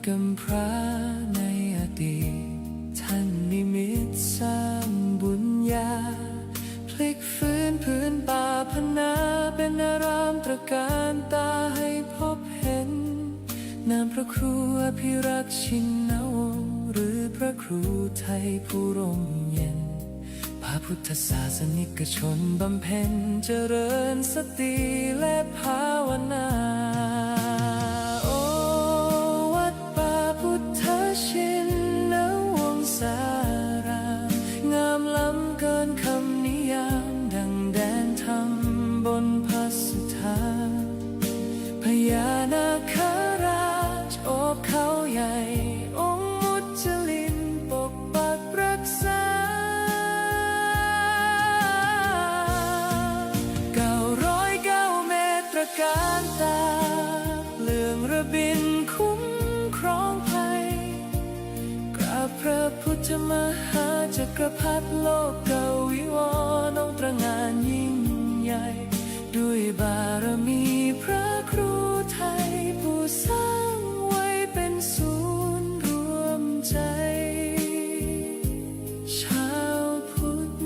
กำพร้าในอดีตท่านนิมิตสร้างบุญญาพลิกฟื้นพื้นป่าพนาเป็นอารามตระการตาให้พบเห็นนามพระครูอภิรักษ์ชินวงศ์หรือพระครูไทยผู้ร่มเย็นพระพุทธศาสนิกชนบำเพ็ญเจริญสติและภาวนาโอวัดป่าพุทธชินวงศารามงามล้ำเกินคำนิยามดังแดนธรรมบนพัสุธาพญานาคราชโอบเขาใหญ่องค์มุจลินปกปักรักษา909 เมตรการตาเลื่องระบินคุ้มครองภัยกราบพระพุทธมหาจักรพรรดิโลกเกวิวรณ์องค์ตระหง่านยิ่งใหญ่ด้วยบารมีพระครูไทยผู้สร้างไว้เป็นศูนย์รวมใจชาวพุทธ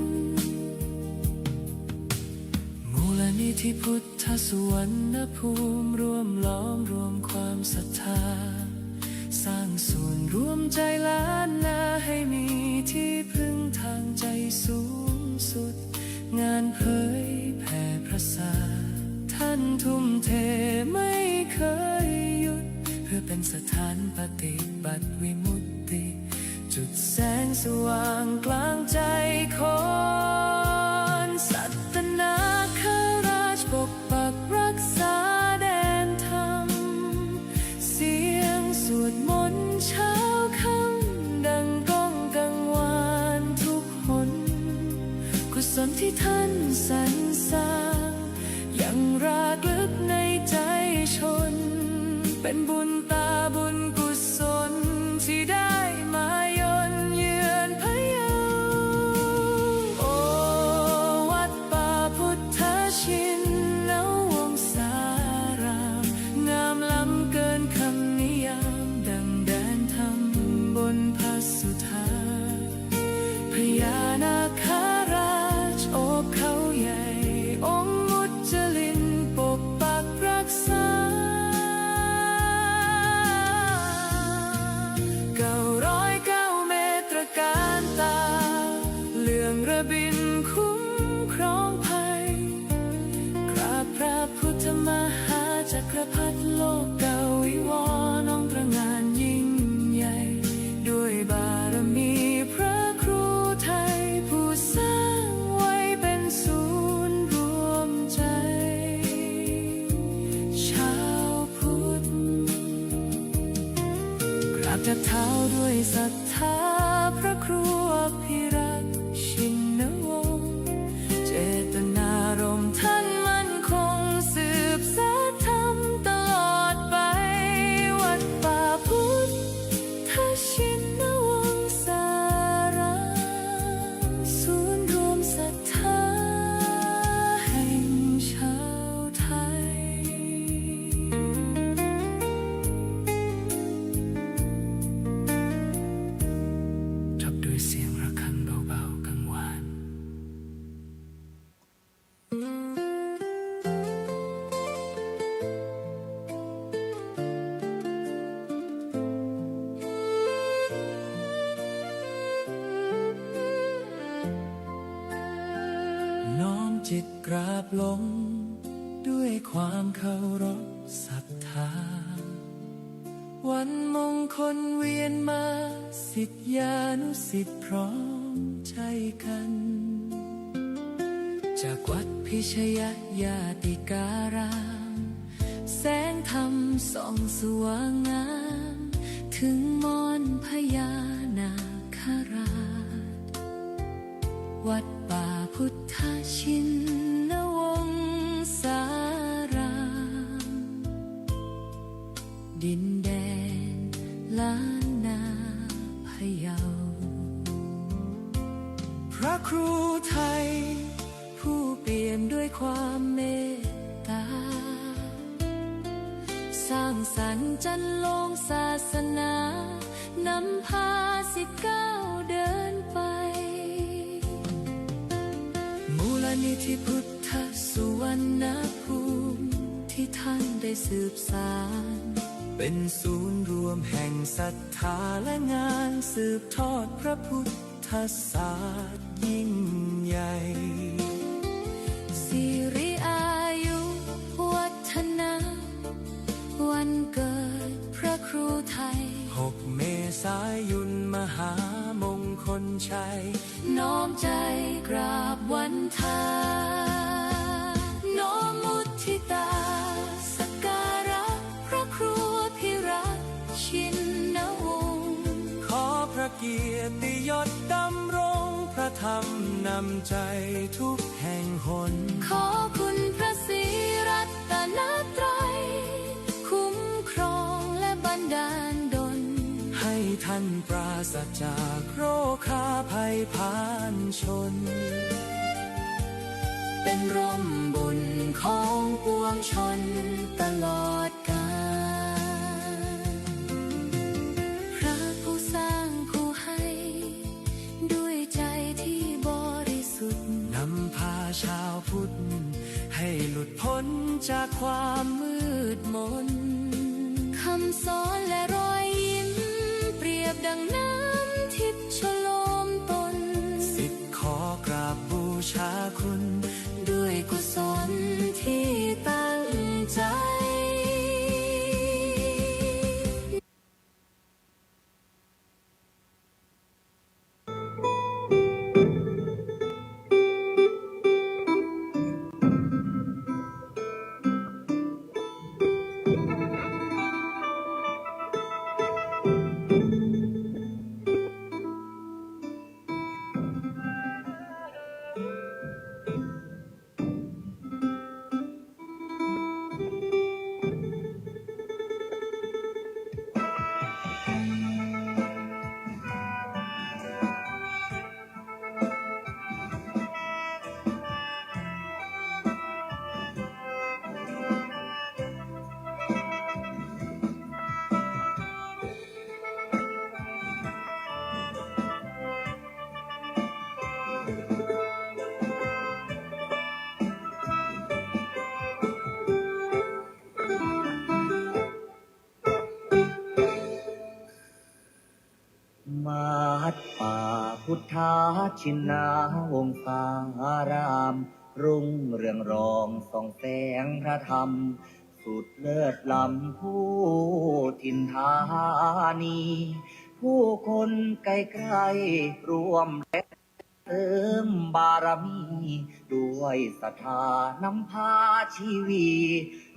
มูลนิธิพุทธสุวรรณภูมิรวมล้อมรวมความศรัทธาสร้างศูนย์รวมใจล้านนาให้มีที่พึ่งทางใจสูงสุดงานเผยแผ่พระศาสนาท่านทุ่มเทไม่เคยหยุดเพื่อเป็นสถานปฏิบัติวิมุตติจุดแสงสว่างกลางใจคนสัตนาคราชปกปักรักษาแดนธรรมเสียงสวดมนต์เช้าค่ำดังก้องกังวานทุกหนกุศลที่ท่านสรรสร้างยังรากลึกในใจชนเป็นบุญตาบุญกุศลที่ได้มาย่นเยือนพะเยาโอวัดป่าพุทธชินวงศารามงามล้ำเกินคำนิยามดังแดนธรรมบนพัสุธาพญานาคราชโอบเขาใหญ่องค์มุจลินปกปักรักษา909 เมตรการตาเลื่องระบินคุ้มครองภัยกราบพระพุทธมหาจักรพรรดิโลกเกวิวรณ์องค์ตระหง่านยิ่งใหญ่ด้วยบารมีพระครูไทยผู้สร้างไว้เป็นศูนย์รวมใจชาวพุทธกราบจากเท้าด้วยศรัทธาพระครูอภิรักษ์ชินวงศ์เจตนารมณ์ท่านมั่นคงสืบสานธรรมตลอดไปวัดป่าพุทธชินวงศารามศูนย์รวมศรัทธาแห่งชาวไทยทับด้วยเสียงระฆังเบาๆกังวาน น้อมจิตกราบลงด้วยความเคารพศรัทธาวันมงคลเวียนมาศิษยานุศิษย์พร้อมใจกันจากวัดพิชยญาติการามแสงธรรมส่องสว่างงามถึงมอนพญานาคราชวัดป่าพุทธชินวงศารามดินแดนล้านนาพะเยาพระครูไทยผู้เปี่ยมด้วยความเมตตา สร้างสรรค์จันโลงศาสนานำพา19เดินไปมูลนิธิพุทธสุวรรณภูมิที่ท่านได้สืบสานเป็นศูนย์รวมแห่งศรัทธาและงานสืบทอดพระพุทธศาสตร์ยิ่งใหญ่สิริอายุวัฒนะวันเกิดพระครูไทย6 เมษายนมหามงคลชัยน้อมใจกราบวันทาน้อมมุทิตาสักการะพระครูพิรักษ์ชินวงศ์ขอพระเกียรติยศดำรงพระธรรมนำใจทุกแห่งหนขอคุณพระศรีรัตนตรัยคุ้มครองและบันดาลดลให้ท่านปราศจากโรคาภัยพานชนเป็นร่มบุญของปวงชนตลอดกาลพระผู้สร้างผู้ให้ด้วยใจที่บริสุทธิ์นำพาชาวพุทธให้หลุดพ้นจากความมืดมนคำสอนและรอยยิ้มเปรียบดังน้ำทิพย์ชโลมตนสิทธิ์ขอกราบบูชาคุณด้วยกุศลที่ตั้งใจ วัดป่าพุทธาชินาวงศาราม รุ่งเรืองรองส่องแสงพระธรรม สุดเลิศล้ำผู้ถิ่นธานี ผู้คนไกลๆรวมและเติมบารมี ด้วยศรัทธานำพาชีวี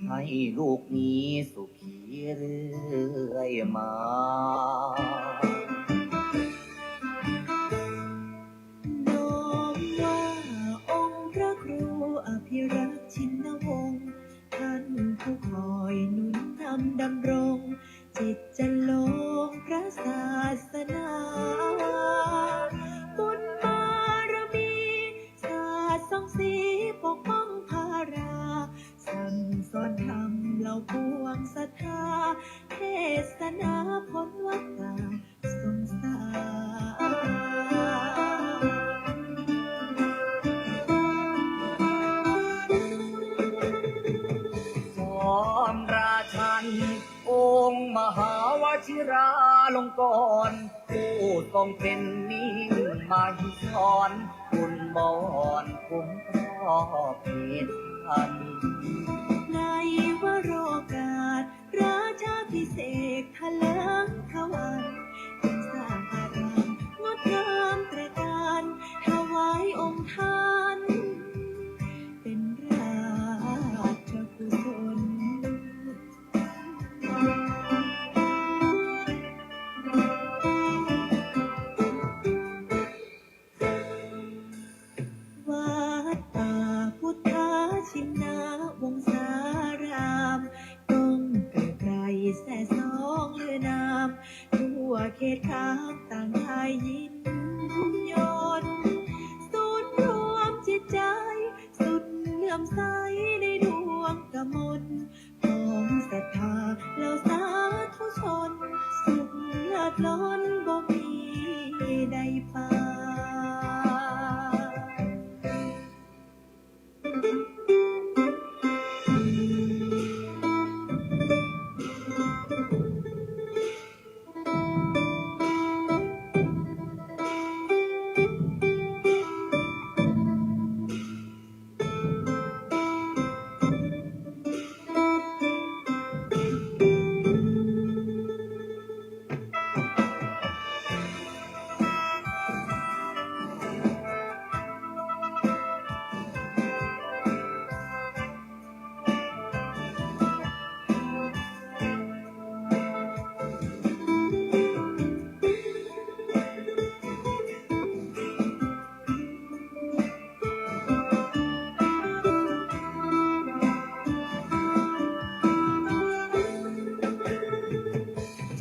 ให้ลูกนี้สุขีเรื่อยมาน้อมว่าองค์พระครูอภิรักษ์ชินวงศ์ท่านผู้คอยหนุนนำดำรง จิตจะลงพระศาสนาบุญบารมีศาสตร์ส่องสีปกป้องภาราสั่งสอนธรรมเหล่าปวงศรัทธาเทศนาพ้นวัฏฏะสงสารจอมราชันองค์มหาวชิราลงกรณ์ผู้ทรงเป็นนิ่งมาหิสอนคุณบอนคุ้มครอบเหตุพันในวโรกาสราชาพิเศษกทะเลิงทวันยังสร้างอารามงดงามตระการถวายองค์ท่านเป็นราชกุศลวัดป่าพุทธาชินาวงศา ศรัทธาเหล่าสาธุชน สุขเลิศล้นบ่มีใดปาน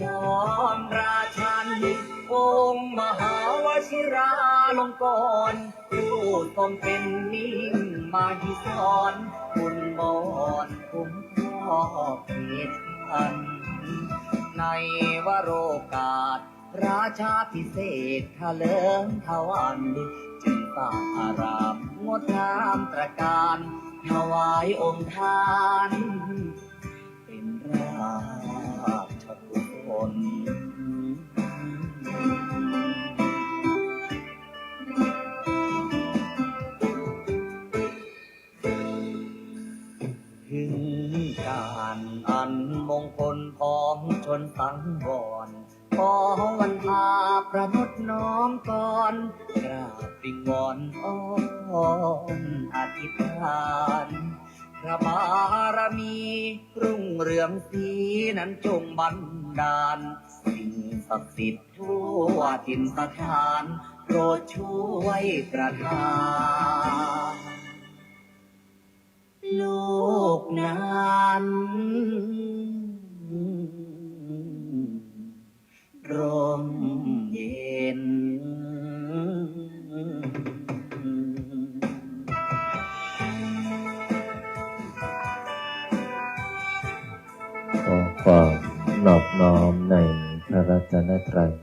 จอมราชันองค์มหาวชิราลงกรณ์ผู้ทรงเป็นนิ่งมาหิสรคุณบอนคุ้มครอบเขตอัน ในวโรกาส ราชาพิเศษทะเลิงทวันจึงสร้างอารามงดงามตระการถวายองค์ทาน เป็นราชกุศลถึงการอันมงคลพร้อมชนสังวรขอวันทาประนุษน้อมก่อนกราบวิงวอนอ้อนอธิษฐานพระบารมีรุ่งเรืองสีนั้นจงบันดาลสิ่งศักดิ์สิทธิ์ทั่วถิ่นสถานโปรดช่วยประทานลูกนั้นร่มเย็น ขอความนอบน้อมในพระรัตนตรัย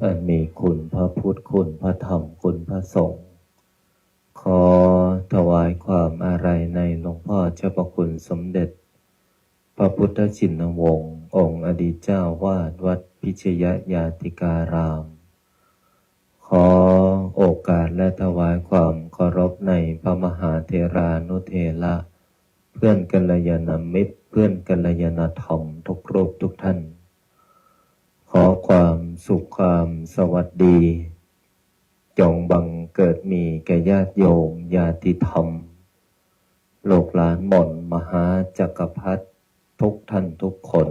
อันมีคุณพระพุทธคุณพระธรรมคุณพระสงฆ์ขอถวายความอาลัยในหลวงพ่อเจ้าพระคุณสมเด็จพระพุทธชินวงศ์องค์อดีตเจ้าวาดวัดพิชยญาติการาม ขอโอกาสและถวายความเคารพในพระมหาเถรานุเถระเพื่อนกัลยาณมิตรเพื่อนกัลยาณธรรมทุกรูปทุกท่านขอความสุขความสวัสดีจงบังเกิดมีแก่ญาติโยมญาติธรรมโลกหลานหม่นมหาจักรพรรดิทุกท่านทุกคน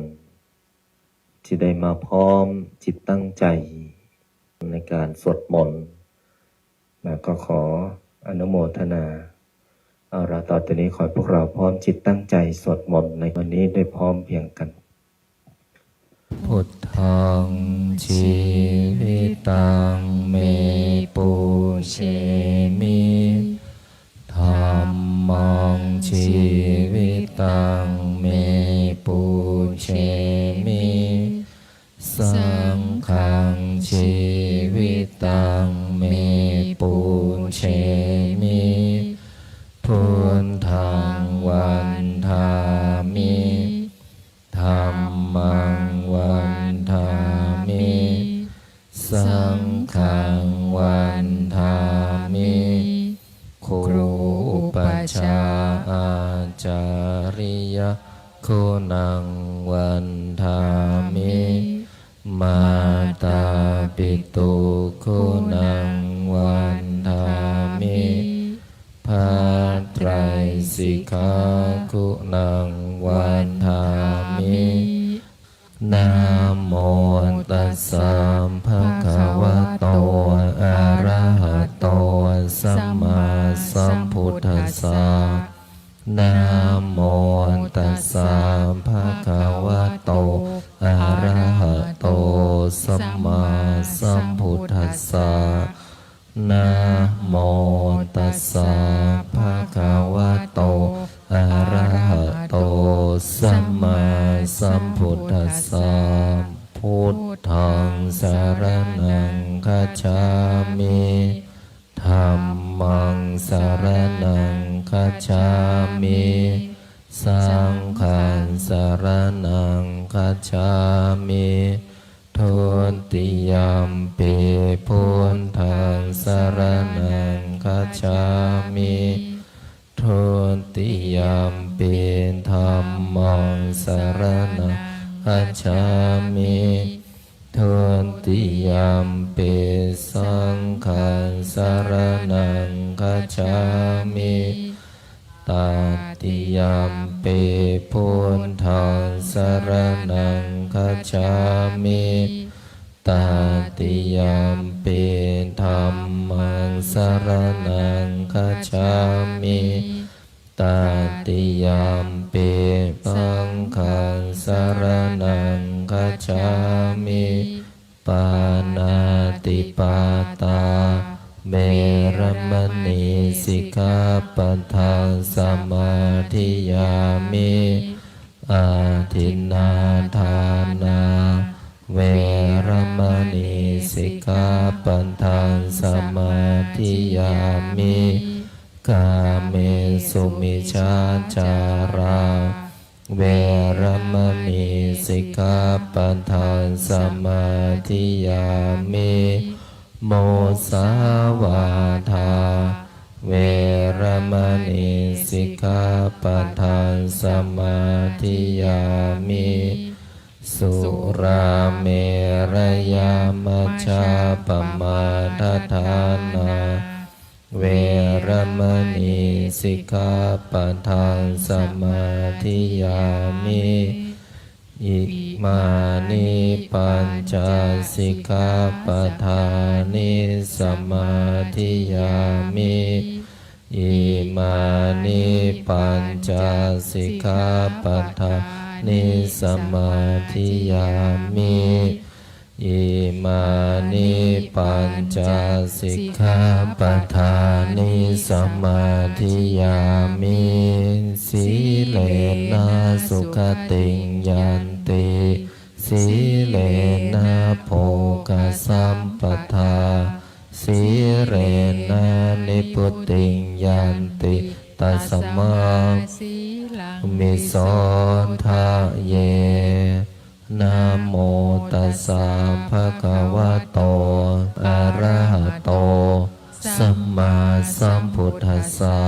ที่ได้มาพร้อมจิตตั้งใจในการสวดมนต์และก็ขออนุโมทนาเอาละต่อจากนี้ขอให้พวกเราพร้อมจิตตั้งใจสวดมนต์ในวันนี้ได้พร้อมเพียงกันพุทธังชีวิตังเมปุเชมิธัมมังชีวิตังเมปุเชมิสังฆังชีวิตังเมปุเชมิพุทธังวันทามิธัมมังวันทามิสังฆังวันทามิครูปัชฌาย์อาจาริยคุณังวันทามิมาตาปิตุคุณังวันทามิภัตไตรสิกขาคุณังวันทามินะโมตัสสะภะคะวะโตอะระหะโตสัมมาสัมพุทธัสสะนะโมตัสสะภะคะวะโตอะระหะโตสัมมาสัมพุทธัสสะนะโมตัสสะภะคะวะโตอะระหะโต สัมมาสัมพุทธัสสะพุทธังสรณังคัจฉามิธัมมังสรณังคัจฉามิสังฆังสรณังคัจฉามิทุติยัมปิพุทธังสรณังคัจฉามิทุติยัมปิธัมมังสรณังคัจฉามิทุติยัมปิสังฆังสรณังคัจฉามิตติยัมปิพุทธังสรณังคัจฉามิตติยัมปิธัมมังสรณังคัจฉามิตติยัมปิสังฆังสรณังคัจฉามิปานาติปาตาเมรมณีสิกขาปะทังสมาธิยามิอาทินนาทานาเวรมณีสิกขาปะทังสมาธิยามิกาเมสุมิชฌาจาราเวรมณีสิกขาปะทังสมาธิยามิโมสาวาทาเวรมณีสิกขาปะทังสมาธิยามิสุราเมรยามัชฌาปมาทฐานาเวรมณีสิกขาปะทังสมาธิยามิอิมานิปัญจสิกขาปทานิสมาธิยามิอิมานิปัญจสิกขาปทานิสมาธิยามิอิมานิปัญจสิกขาปทานิสมาธิยามิสีเลนะสุขติงยันติสีเลนะโภคสัมปทาสีเรนะนิพุตติงยันติตัสมามิโสทะเยนะโมตัสสะภะคะวะโตอะระหะโตสัมมาสัมพุทธัสสะ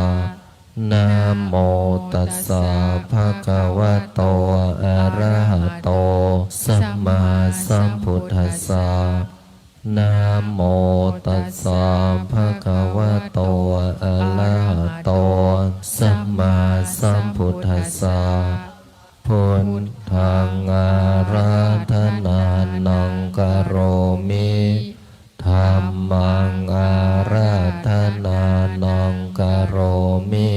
นะโมตัสสะภะคะวะโตอะระหะโตสัมมาสัมพุทธัสสะนะโมตัสสะภะคะวะโตอะระหะโตสัมมาสัมพุทธัสสะพุทธังอาราธนานังกโรมิธัมมังอาราธนานังกโรมิ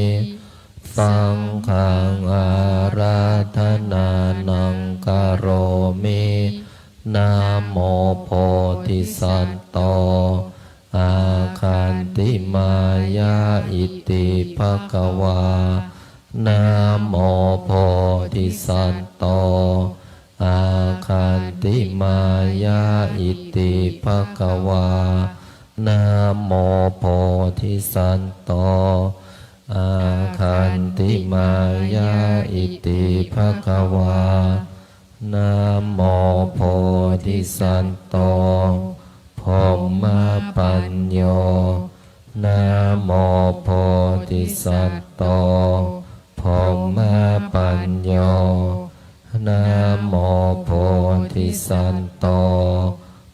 สังฆังอาราธนานังกโรมินะโมโพธิสัตโตอาคันติมายาอิติภควานะโมโพธิสัตโตอาคันติมายาอิติภควานะโมโพธิสัตโตอาคันติมายาอิติภควานะโมโพธิสัตโตพรหมปัญโยนะโมโพธิสัตโตพรหมปัญโยนะโมโพธิสัตโต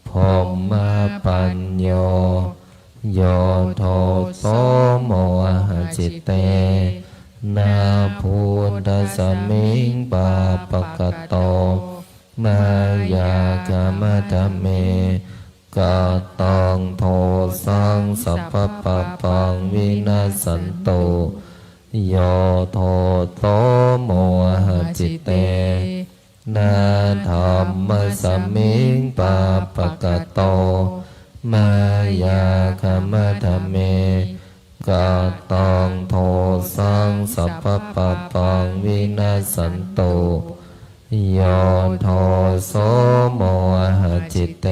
พรหมปัญโยโยโทโตโมหะจิตเตนาพุทธสมิงปาปะกะโตมายากามะทะเมกะตังโทสังสัพพะปะปังวินาสันโตโยโทโตโมหะจิตเตนาธัมมะสมิงปาปะกะโตมายาคามะทะเมกะตังโทสังสัพพะปะปังวินาสั สันโตโยโทโสโมหจิตเต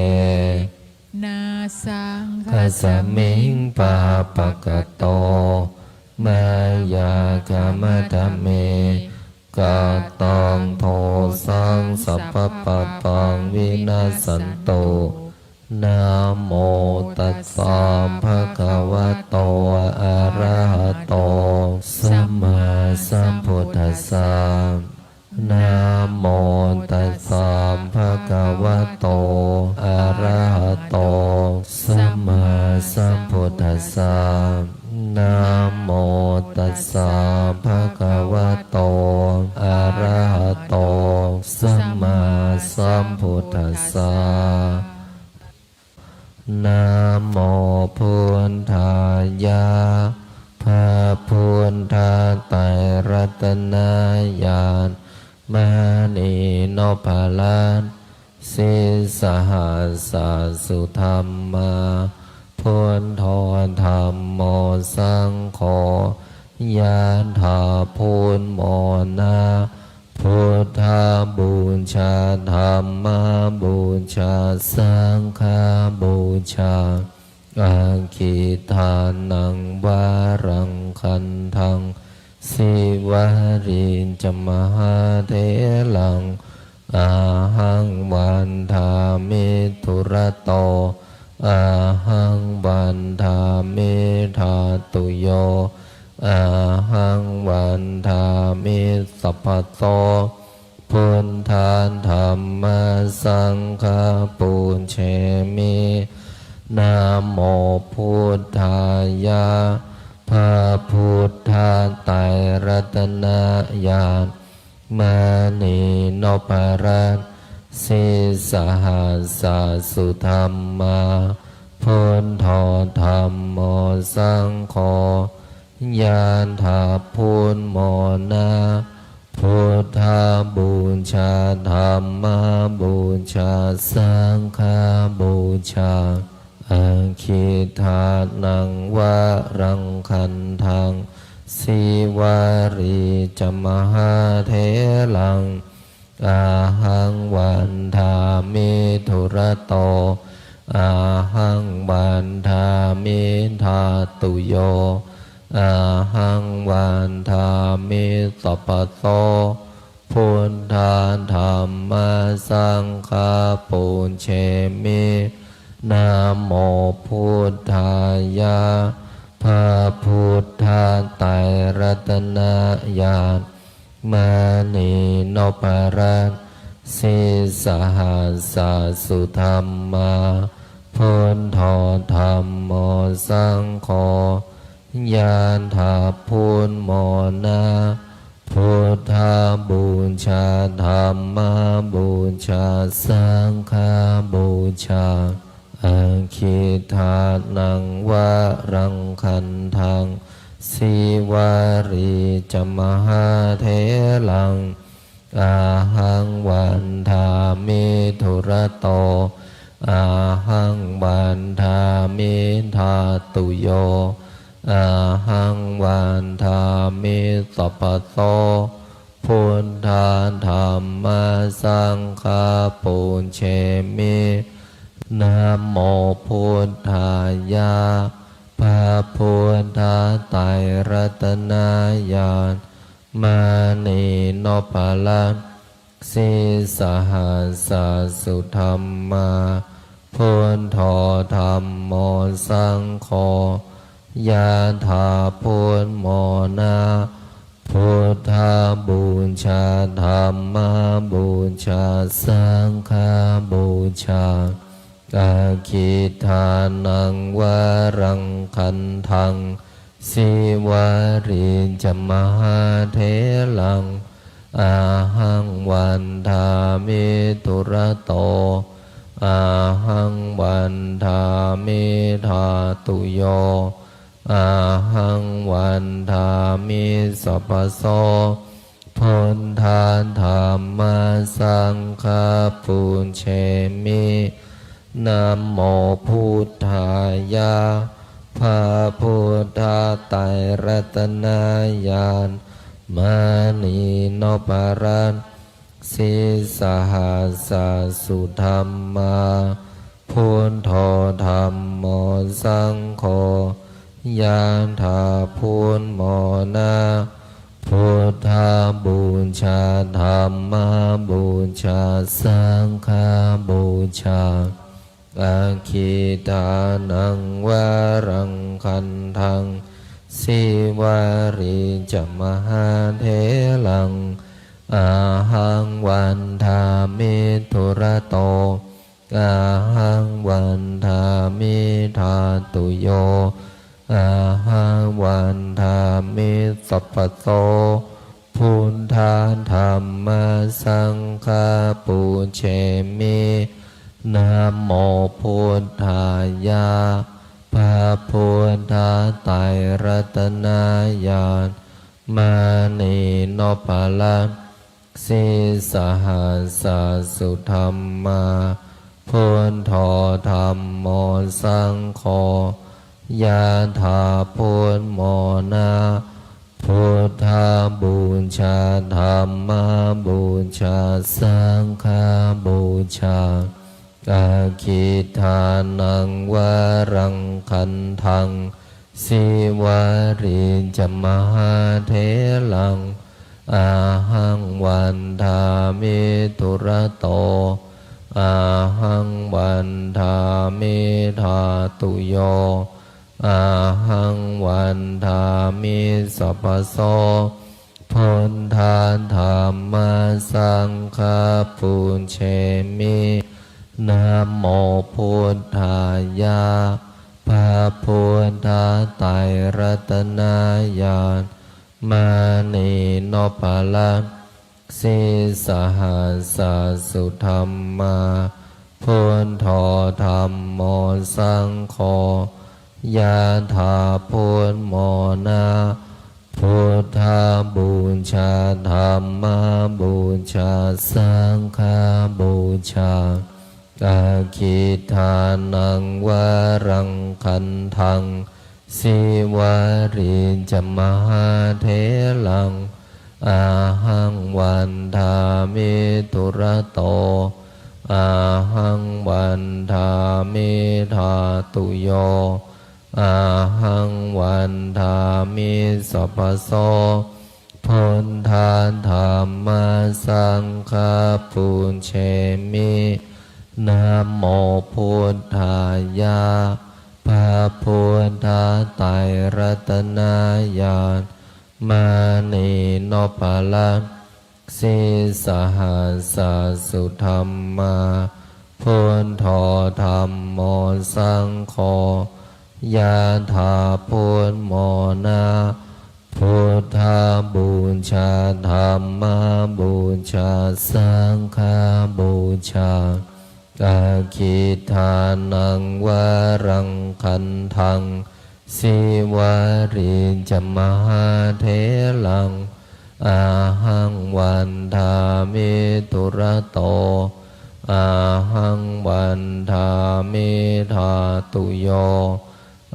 นาสัง ขสมิงปาปะกะโตมายากามะธรรมเมกาตังโทสังสัพพะปะปังวินาสันโตนะโมตัสสะภะคะวะโตอะระหะโตสัมมาสัมพุทธัสสะนะโมตัสสะภะคะวะโตอะระหะโตสัมมาสัมพุทธัสสะนะโมตัสสะภะคะวะโตอะระหะโตสัมมาสัมพุทธัสสะนะโมพุทธายะพระพุทธไตรรัตนญาณมณีโนภาลันสิสหัสสุธรรมาพุทโธธรรมโมสังโฆยะถาพุทโมนาพุทธบูชาธรรมบูชาสังฆบูชาอาคิทานังวารังคันทังสิวารินจมหาเทลังอาหังวันทามิทุระโตอาหังวันทามิธาตุโยอาหังวันทามิสัพพโตพุทธานธรรมสังฆปูญเชมินะโมพุทธายะพระพุทธไตรรัตนญาณมณีโนภาลันสิสหัสสุธรรมาพุทโธธรรมโมสังโฆยะถาพุทโมนาพุทธบูชาธรรมบูชาสังฆบูชาอาคิทานังวารังคันทังสิวาริจมหาเทลังอาหังวันทามิทุระโตอาหังวันทามิธาตุโยอาหังวันทามิสัพพโตพุทธานธรรมสังฆปูญเชมินะโมพุทธายะพระพุทธไตรรัตนญาณมณีโนภาลันสิสหัสสุธรรมาพุทโธธรรมโมสังโฆยะถาพุทโมนาพุทธบูชาธรรมบูชาสังฆบูชาอาคิทานังวารังคันทังสิวาริจมหาเทลังอาหังวันทามิทุระโตอาหังวันทามิธาตุโยอาหังวันทามิสัพพโตพุทธานธรรมสังฆปูญเชมินะโมพุทธายะพระพุทธไตรรัตนญาณมณีโนภาลันสิสหัสสุธรรมาพุทโธธรรมโมสังโฆยะถาพุทโมนาพุทธบูชาธรรมบูชาสังฆบูชาอาคิทานังวารังคันทังสิวาริจมหาเทลังอาหังวันทามิทุระโตอาหังวันทามิธาตุโยอาหังวันทามิสัพพโสพุทธานธรรมสังฆปูญเชมินะโมพุทธายะพระพุทธไตรรัตนญาณมณีโนภาลั ลันสิสหัสสสุธรรมาพุทโธธรรมโมสังโฆยานถาพุทโมนาพุทธาบูชาธรรมบูชาสังฆบูชาอาคิตานังวารังคันทังสิวาริจมหาเถลังอาหังวันทามิทุระโตอาหังวันทามิธาตุโยอาหังวันทามิสัพพโตพุทธาธรรมสังฆาปุเชมินะโมพุทธายะพระพุทธไตรรัตนญาณมานีโนภาลังสิสหัสสสุธรรมาพุทโธธรรมโมสังโฆยะถาพุทโมนาพุทธาบูชาธรรมบูชาสังฆบูชาอาคิทานังวารังคันทังสิวาริจมหาเถลังอาหังวันทามิทุระโตอาหังวันทามิธาตุโยอาหังวันทามิสัพพโสพุทธาธรรมสังฆาปุเชมินะโมพุทธายะพระพุทธไตรรัตนญาณมานีโนภาลังสิสหัสสสุธรรมาพุทโธธรรมโมสังโฆยะถาพุทโมนาพุทธาบูชาธรรมบูชาสังฆบูชาอาคิทานังวารังคันทังสิวาริจมหาเถลังอาหังวันทามิทุระโตอาหังวันทามิธาตุโยอาหังวันทามิสัพพโสพุทธาธรรมสังฆาปุเชมินะโมพุทธายะพระพุทธไตรรัตนญาณมานีโนภาลังสิสหัสสสุธรรมาพุทโธธรรมโมสังโฆยะถาพุทโมนาพุทธาบูชาธรรมบูชาสังฆบูชาอาคิทานังวารังคันทังสิวาริจมหาเถลังอาหังวันทามิทุระโตอาหังวันทามิธาตุโย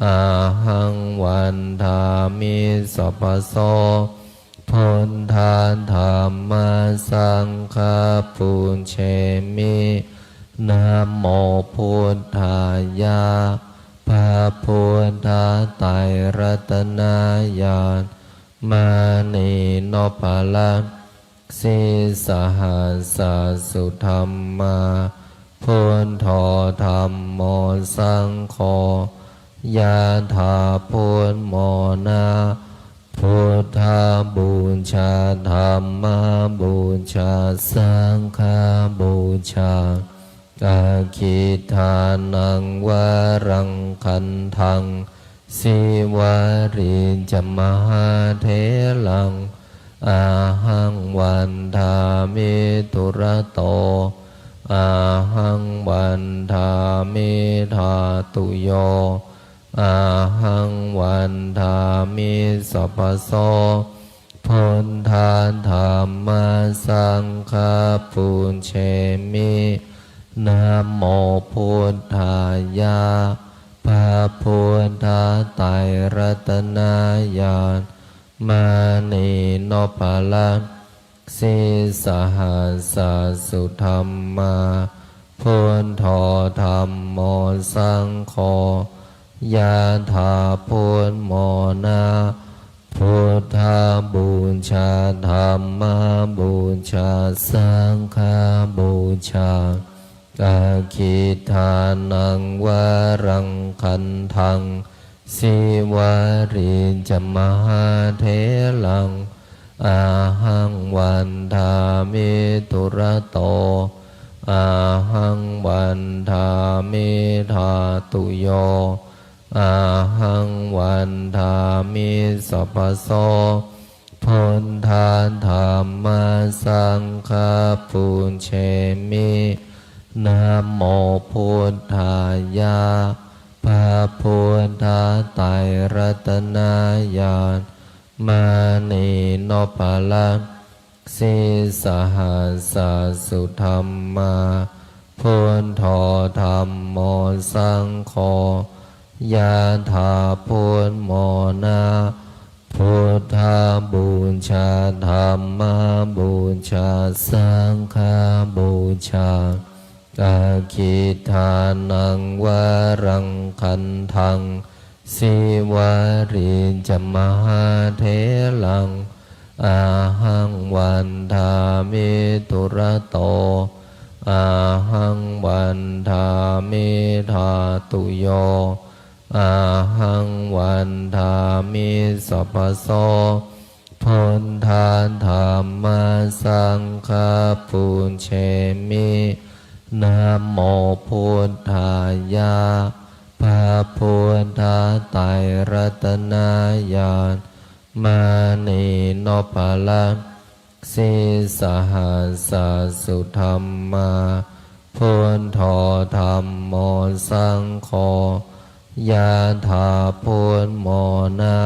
อาหังวันทามิสัพพโสพุทธาธรรมสังฆาปุเชมินะโมพุทธายะพระพุทธไตรรัตนญาณมานีโนภาลังสิสหัสสสุธรรมาพุทโธธรรมโมสังโฆยะถาพุทโมนาพุทธาบูชาธรรมบูชาสังฆบูชาอาคิทานังวารังคันทังสิวาริจมหาเถลังอาหังวันทามิทุระโตอาหังวันทามิธาตุโยอาหังวันทามิสัพพโสพุทธาธรรมสังฆาปุเชมินะโมพุทธายะพระพุทธไตรรัตนญาณมานีโนภาลังส สิสหัสสุธรรมาพุทโธธัมโมสังโฆยะถาพุทโมนาพุทธบูชาธัมมบูชาสังฆบูชาอาคิทานังวรังคันทังสิวาริจมหาเถลังอาหังวันทามิตุระโตอาหังวันทามิธาตุโยอาหังวันทามิสัพพโสพุทธาธัมมาสังฆปุญเชมินะโมพุทธายะพระพุทธไตรรัตนญาณมานีโนปะละสิสหัสสุธรรมาพุทโธธัมโมสังโฆยะถาพุทโมนาพุทธบูชาธัมมบูชาสังฆบูชาอาคิทานังวรังคันทังสิวาริจมหาเถลังอาหังวันทามิตุระโตอาหังวันทามิธาตุโยอาหังวันทามิสัพพโสพุทธาธัมมาสังฆปุญเชมินะโมพุทธายะพระพุทธไตรรัตนญาณมานีโนปะละสิสหัสสุธรรมาพุทโธธัมโมสังโฆยะถาพุทโมนา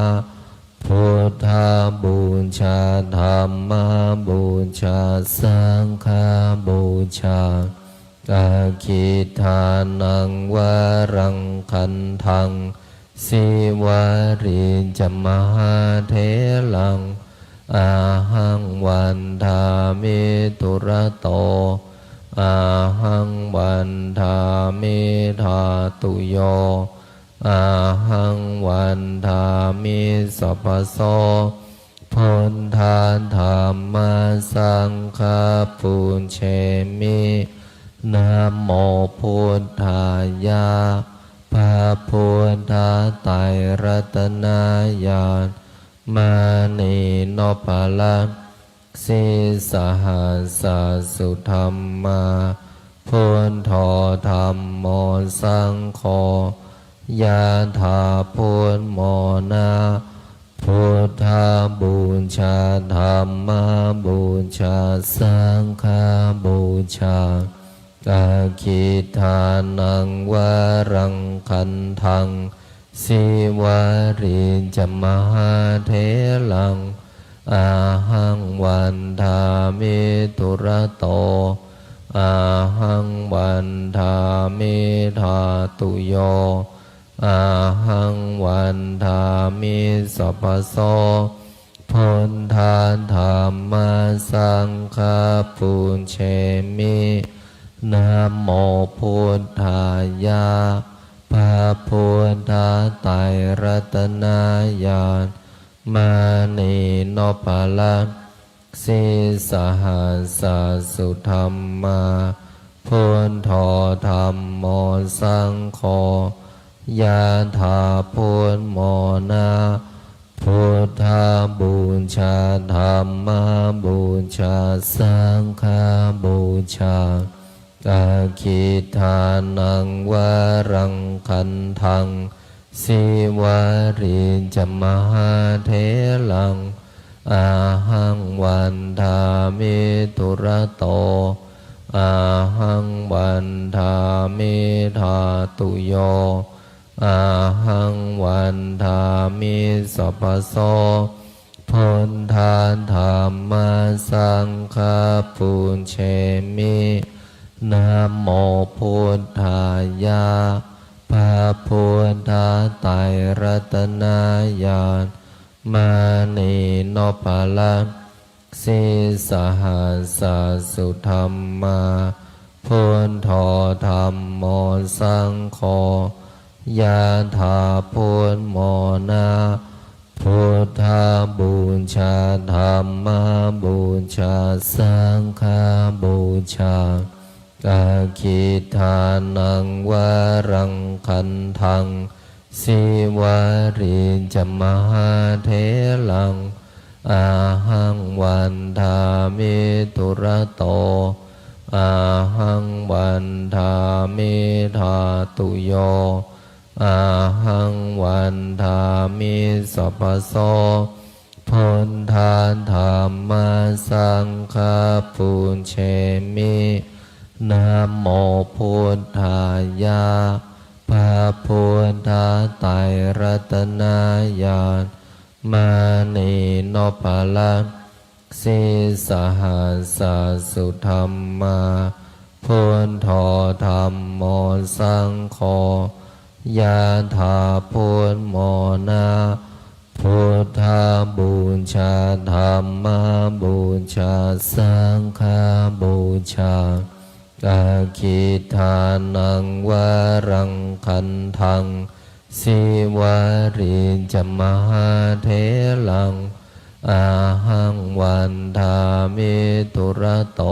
พุทธบูชาธัมมบูชาสังฆบูชาอาคิทานังวรังคันทังสิวาริจมหาเถลังอาหังวันทามิตุระโตอาหังวันทามิธาตุโยอาหังวันทามิสัพพโสพุทธาธัมมาสังฆปุญเชมินะโมพุทธายะพระพุทธไตรรัตนญาณมานีโนปะละสิสหัสสุธรรมาพุทโธธัมโมสังโฆยะถาพุทโมนาพุทธบูชาธัมมบูชาสังฆบูชาอาคิทานังวรังคันทังสิวาริจมหาเถลังอาหังวันทามิตุระโตอาหังวันทามิธาตุโยอาหังวันทามิสัพพโสพุทธาธัมมาสังฆปุญเชมินะโมพุทธายะพระพุทธไตรรัตนญาณมานีโนปะละสิสหัสสุธรรมาพุทโธธัมโมสังโฆยะถาพุทโมนาพุทธบูชาธัมมบูชาสังฆบูชาอาคิทานังวรังคันทังสิวาริจมหาเถลังอาหังวันทามิตุระโตอาหังวันทามิธาตุโยอาหังวันทามิสัพพโสพุทธาธัมมาสังฆปุญเชมินะโมพุทธายะพระพุทธไตรรัตนญาณมานีโนปะละ สิสหัสสุธรรมาพุทโธธัมโมสังโฆยะถาพุทโมนาพุทธบูชาธัมมบูชาสังฆบูชาอาคิทานังวารังคันทังสิวาริจมหาเถลังอาหังวันทามิตุระโตอาหังวันทามิธาตุโยอาหังวันทามิสัพพโสพุทธาธัมมาสังฆาปุญเชมินะโมพุทธายะพระพุทธไตรรัตนญาณมานีโนภลังสิสหัสสุธรรมาพุทโธธัมโมสังโฆยะถาพุทโมนาพุทธบูชาธัมมบูชาสังฆบูชาอาคิทานังวารังคันทังสิวาริจมหาเถลังอาหังวันทามิตุระโต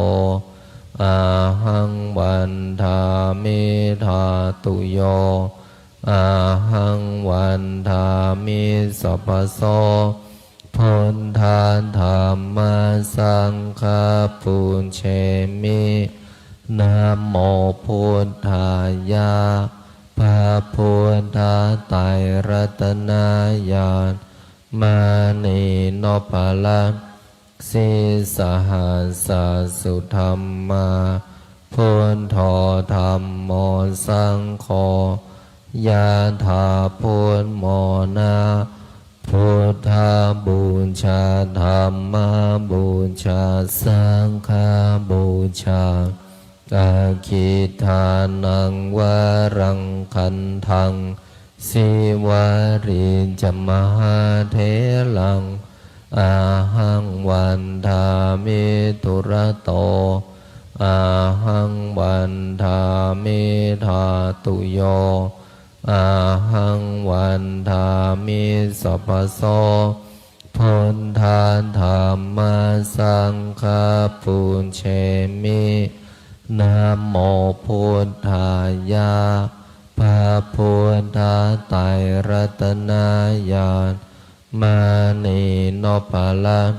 อาหังวันทามิธาตุโยอาหังวันทามิสัพพโสพุทธาธัมมาสังฆาปุญเชมินะโมพุทธายะพระพุทธไตรรัตนญาณมานีโนภลังสิสหัสสุธรรมาพุทโธธัมโมสังโฆยะถาพุทโมนาพุทธบูชาธัมมบูชาสังฆบูชาอาคิทานังวารังคันทังสิวาริจมหาเถลังอาหังวันทามิตุระโตอาหังวันทามิธาตุโยอาหังวันทามิสัพพโสพุทธาธัมมาสังฆาปุญเชมินะโมพุทธายะพระพุทธไตรรัตนญาณมานีโนภลัง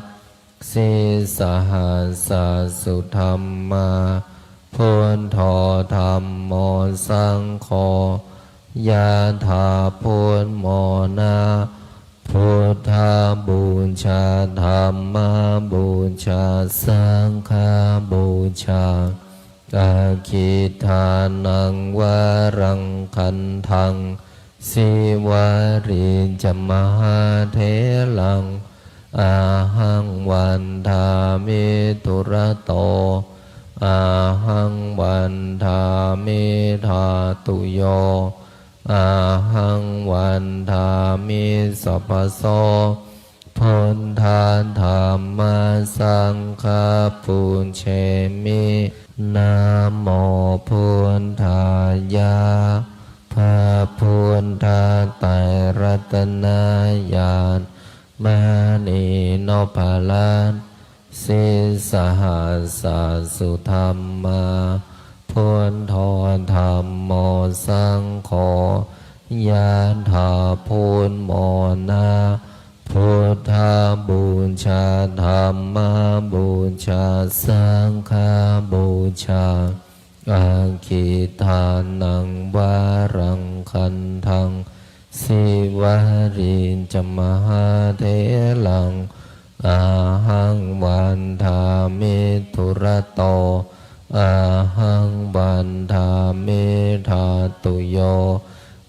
สิสหัสสุธรรมาพุทโธธัมโมสังโฆยะถาพุทโมนาพุทธบูชาธัมมบูชาสังฆบูชาอาคิทานังวารังคันทังสิวาริจมหาเถลังอาหังวันทามิตุระโตอาหังวันทามิธาตุโยอาหังวันทามิสัพพโสพุทธาธัมมาสังฆาปุญเชมินะโมพุทธายะพระพุทธไตรรัตนญาณมานีโนภลังสิสหัสสุธรรมาพุทโธธัมโมสังโฆยะถาพุทโมนาพุทธบูชาธัมมบูชาสังฆบูชาอาคิทานังวารังคันทังสิวาริจมหาเถลังอาหังวันทามิตุระโตอาหังวันทามิธาตุโย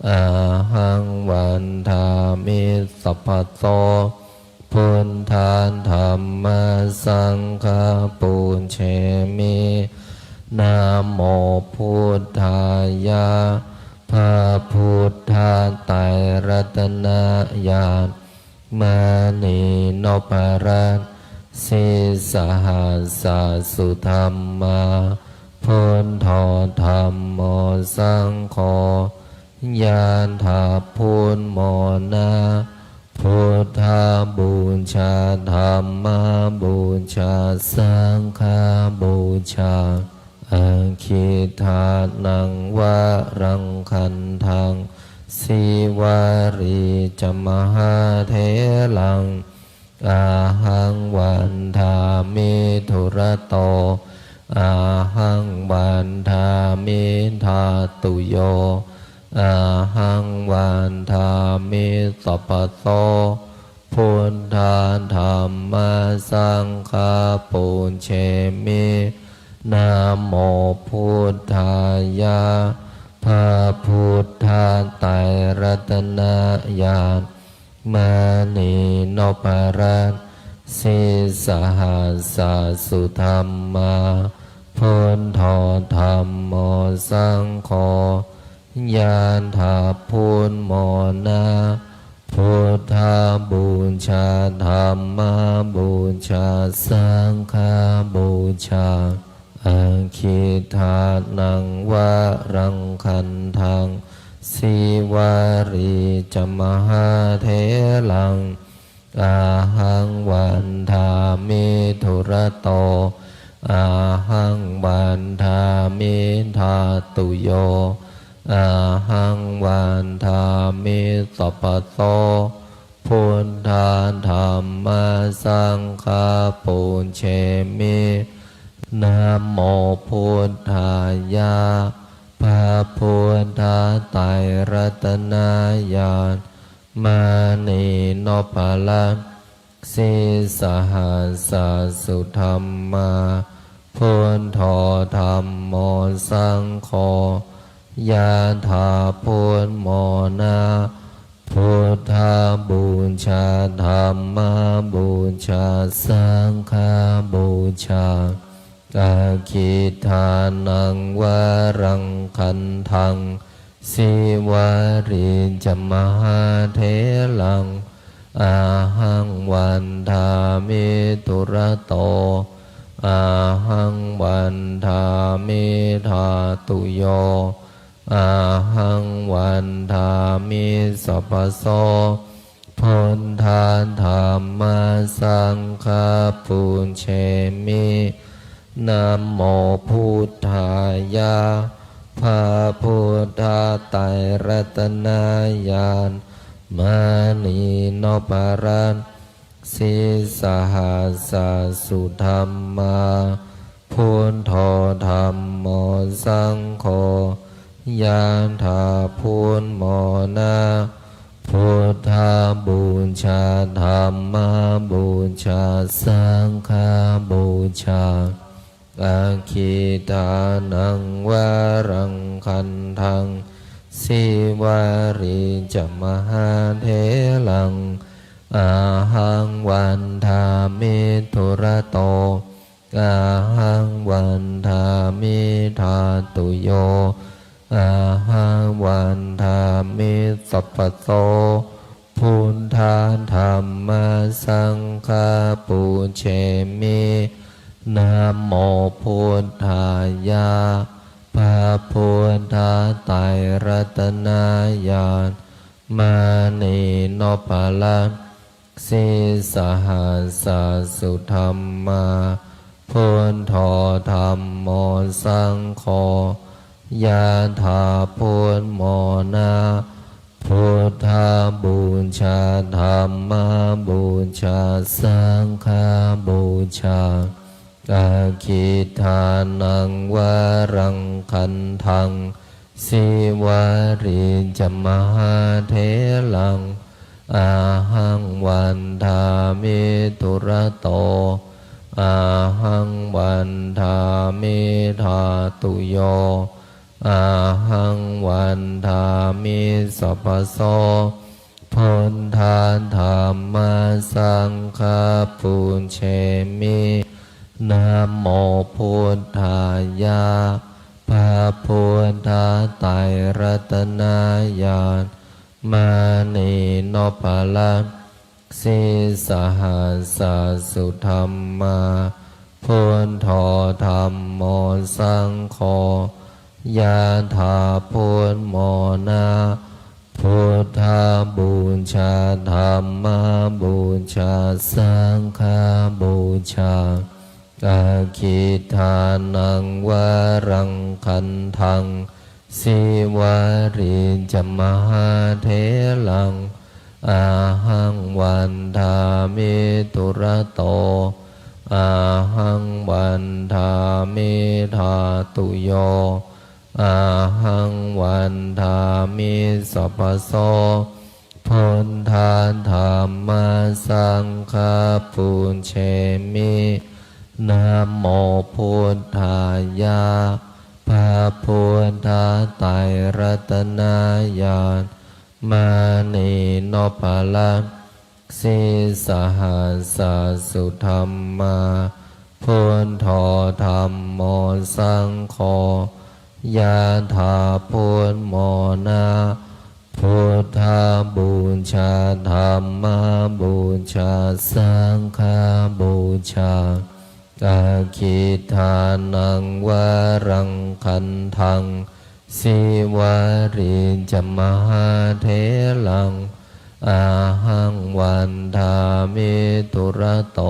อาหังวันทามิสัพพโสพุทธาธัมมาสังฆาปุญเชมินะโมพุทธายะพระพุทธไตรรัตนญาณมานีโนภลังสิส สาสุธรรมาพุทโธธัมโมสังโฆยานถาพุทโมนาพุทธาบูชาธัมมาบูชาสังฆาบูชาอาคิทานังวะรังคันทังสิวารีจมหาเทลังอาหังวันทามิธุระโตอาหังวันทามิทาตุโยอาหังวันทามิสัพพโตพุทธาธัมมาสังฆาปุญเชมินะโมพุทธายะพระพุทธาไตรรัตนญาณมานีโนปรัตสิสหัสสะสุธรรมาพุทโธธัมโมสังโฆยานถาพุทโมนาพุทธาบูชาธัมมาบูชาสังฆาบูชาอาคิทานังวะรังคันทังสิวารีจมหาเทลังอาหังวันทามิธุระโตอาหังวันทามิทาตุโยอาหังวันทามิสัพพโตพุทธาธัมมาสังฆาปุญเชมินะโมพุทธายะพระพุทธาไตรรัตนญาณมานีโนปลัสสิสหัสสะสุธรรมาพุทโธธัมโมสังโฆยะถาพุทโมนาพุทธาบูชาธัมมาบูชาสังฆาบูชาอาคิทานังวะรังคันทังสิวารีจมหาเทลังอาหังวันทามิธุระโตอาหังวันทามิทาตุโยอาหังวันทามิสัพพโสพุทธาธัมมาสังฆาปุญเชมินะโมพุทธายะพระพุทธาไตรรัตนญาณมานีโนปรัตสิสหัสสะสุธรรมาพุทโธธัมโมสังโฆยานถาพุทโมนาพุทธาบูชาธัมมาบูชาสังฆาบูชาอาคิทานังวะรังคันทังสิวารีจมหาเทลังอาหังวันทามิธุระโตอาหังวันทามิทาตุโยอาหังวันทามิสัพพโตพุทธาธัมมาสังฆาปุญเชมินะโมพุทธายะพระพุทธาไตรรัตนญาณมานีโนปลัสสิสหัสสะสุธรรมาพุทโธธัมโมสังโฆยะถาพุทโมนาพุทธาบูชาธัมมาบูชาสังฆาบูชาอาคิทานังวะรังคันทังสิวารีจมหาเทลังอาหังวันทามิธุระโตอาหังวันทามิทาตุโยอาหังวันทามิสัพพโสพุทธาธัมมาสังฆาปุญเชมินะโมพุทธายะพระพุทธาไตรรัตนญาณมานีโนปลัสสิสหัสสะสุธรรมา พุทโธธัมโมสังโฆยะถาพุทโมนะพุทธบูชาธัมมบูชาสังฆบูชาอาคิทานังวรังคันทังสิวาริจมหาเถลังอาหังวันทามิตุระโตอาหังวันทามิธาตุโยอาหังวันทามิสัพพโสพุทธาธัมมาสังฆาปุญเชมินะโมพุทธายะพระพุทธไตรรัตนญาณมานีโนภลังสิสหัสสุธรรมาพุทโธธัมโมสังโฆยะถาพุทโมนะพุทธบูชาธัมมบูชาสังฆบูชาอาคิทานังวรังคันทังสิวาริจมหาเถลังอาหังวันทามิตุระโต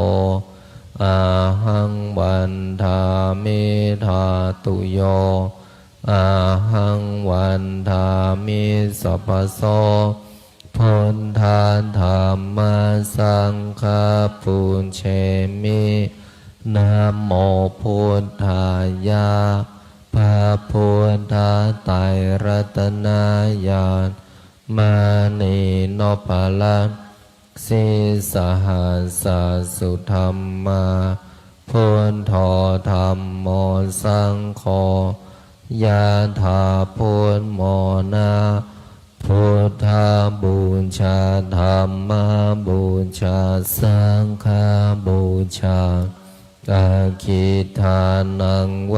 อาหังวันทามิธาตุโยอาหังวันทามิสัพพโสพุทธาธัมมาสังฆาปุญเชมินะโมพุทธายะพระพุทธไตรรัตนญาณมานีโนภลังสิสหัสสุธรรมาพุทโธธัมโมสังโฆยะถาพุทโมนะพุทธบูชาธัมมบูชาสังฆบูชาอาคิทานังว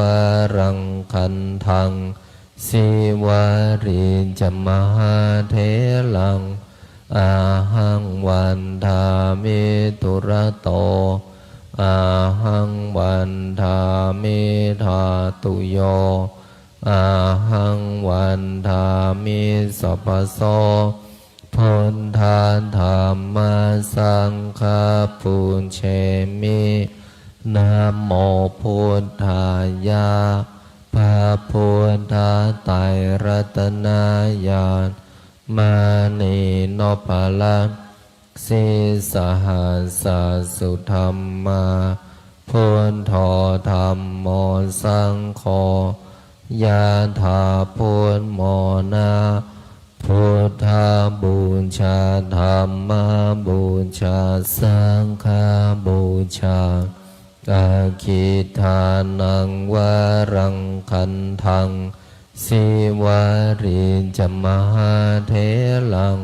รังคันทังสิวาริจมหาเถลังอาหังวันทามิตุระโตอาหังวันทามิธาตุโยอาหังวันทามิสัพพโสพุทธาธัมมาสังฆาปุญเชมินะโมพุทธายะพระพุทธไตรรัตนญาณมานีโนภลังสิสหัสสุธรรมาพุทโธธัมโมสังโฆยะถาพุทโมนะพุทธบูชาธัมมบูชาสังฆบูชาอาคิทานังวรังคันทังสิวาริจมหาเถลัง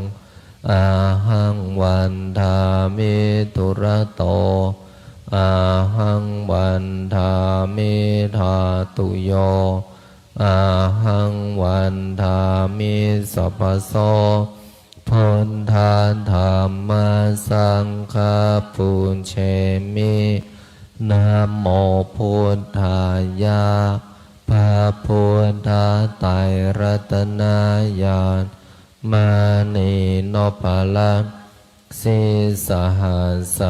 อาหังวันทามิตุระโตอาหังวันทามิธาตุโยอาหังวันทามิสัพพโสพุทธาธัมมาสังฆาปุญเชมินะโมพุทธายะพระพุทธไตรรัตนญาณมานีโนภลังสิสหัส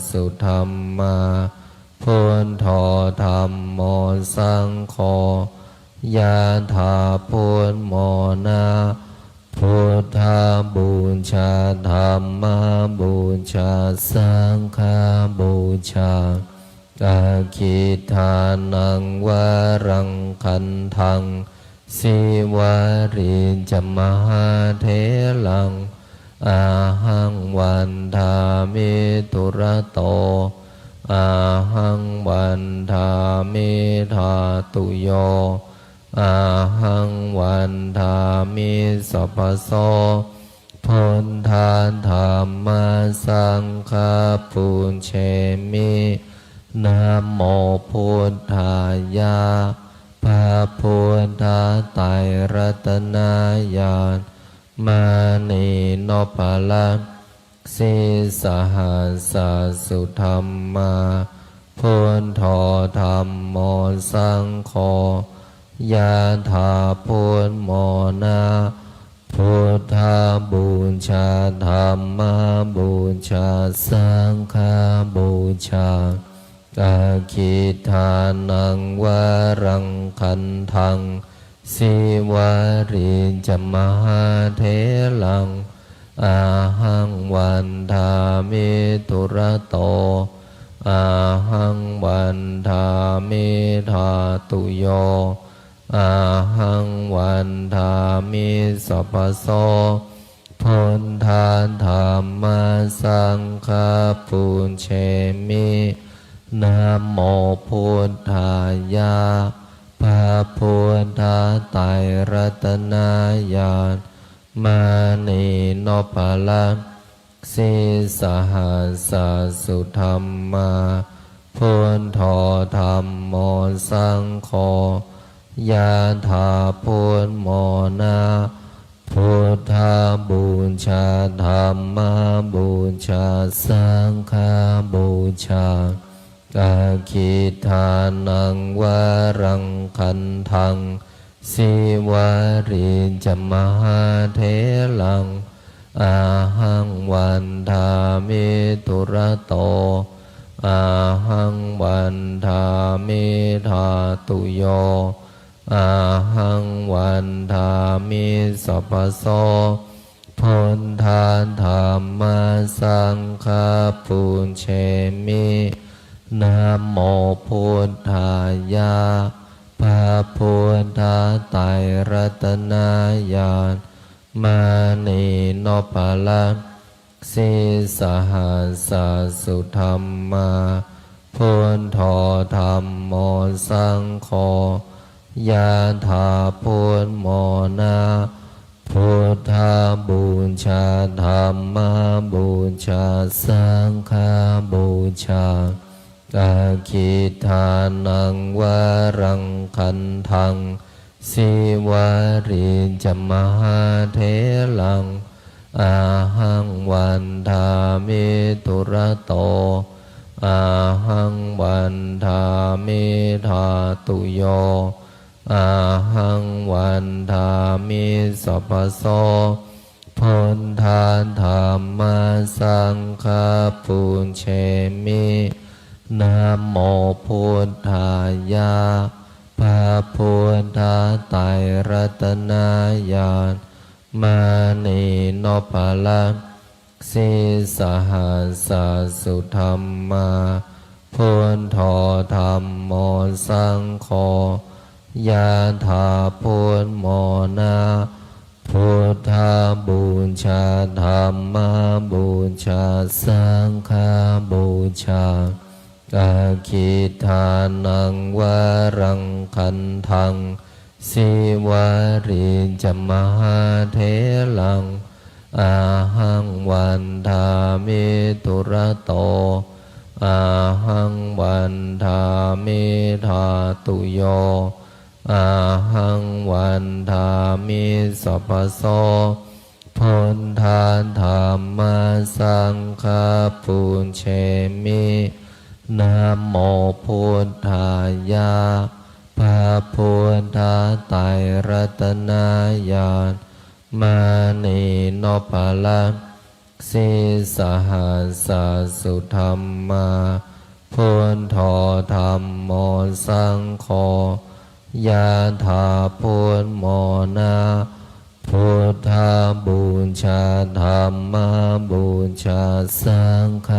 สุธรรมาพุทโธธัมโมสังโฆยะถาพุทโมนะพุทธบูชาธัมมบูชาสังฆบูชาอาคิทานังวรังคันทังสิวาริจมหาเถลังอาหังวันทามิตุระโตอาหังวันทามิธาตุโยอาหังวันทามิสัพพโสพุทธาธัมมาสังฆาปุญเชมินะโมพุทธายะพระพุทธไตรรัตนญาณมานีโนภลังสิสหัสสุธรรมาพุ พุทโธธัมโมสังโฆยะถาพุทโมนะพุทธบูชาธัมมบูชาสังฆบูชากาคิทานังวรังคันทังสิวาริจมหาเถลังอาหังวันทามิตุระโตอาหังวันทามิธาตุโยอาหังวันทามิสัพพโสพุทธาธัมมาสังฆาปุญเชมินะโมพุทธายะพระพุทธไตรรัตนญาณมานีโนภลังสิสหัสสุธรรมาพุทโธธัมโมสังโฆยะถาพุทโมนะพุทธบูชาธัมมบูชาสังฆบูชากาคิทานังวรังคันทังสิวาริจมหาเถลังอาหังวันทามิตุระโตอาหังวันทามิธาตุโยอาหังวันทามิสัพพโสพุทธาธัมมาสังฆาปุญเชมินะโมพุทธายะพระพุทธไตรรัตนญาณมานีโนภลังสิสหัสสุธรรมาพุทโธธัมโมสังโฆยะถาพุทโมนะพุทธบูชาธัมมบูชาสังฆบูชากาคิทานังวรังคันทังสิวาริจมหาเถลังอาหังวันทามิตุระโตอาหังวันทามิธาตุโยอาหังวันทามิสัพพโสพุทธาธัมมาสังฆาปุญเชมินะโมพุทธายะพระพุทธไตรรัตนญาณมานีโนภลังสิสหัสสุธรรมาพุทโธธัมโมสังโฆยะถาพุทโมนะพุทธบูชาธัมมบูชาสังฆบูชากาคิทานังวรังคันทังสิวาริจมหาเถลังอาหังวันทามิตุระโตอาหังวันทามิธาตุโยอาหังวันทามิสัพพโสพุทธาธัมมาสังฆาปุญเชมินะโมพุทธายะพระพุทธไตรรัตนญาณมานีโนภลังสิสหัสสุธรรมาพุทโธธัมโมสังโฆยะถาพุทโมนะพุทธบูชาธัมมบูชาสังฆ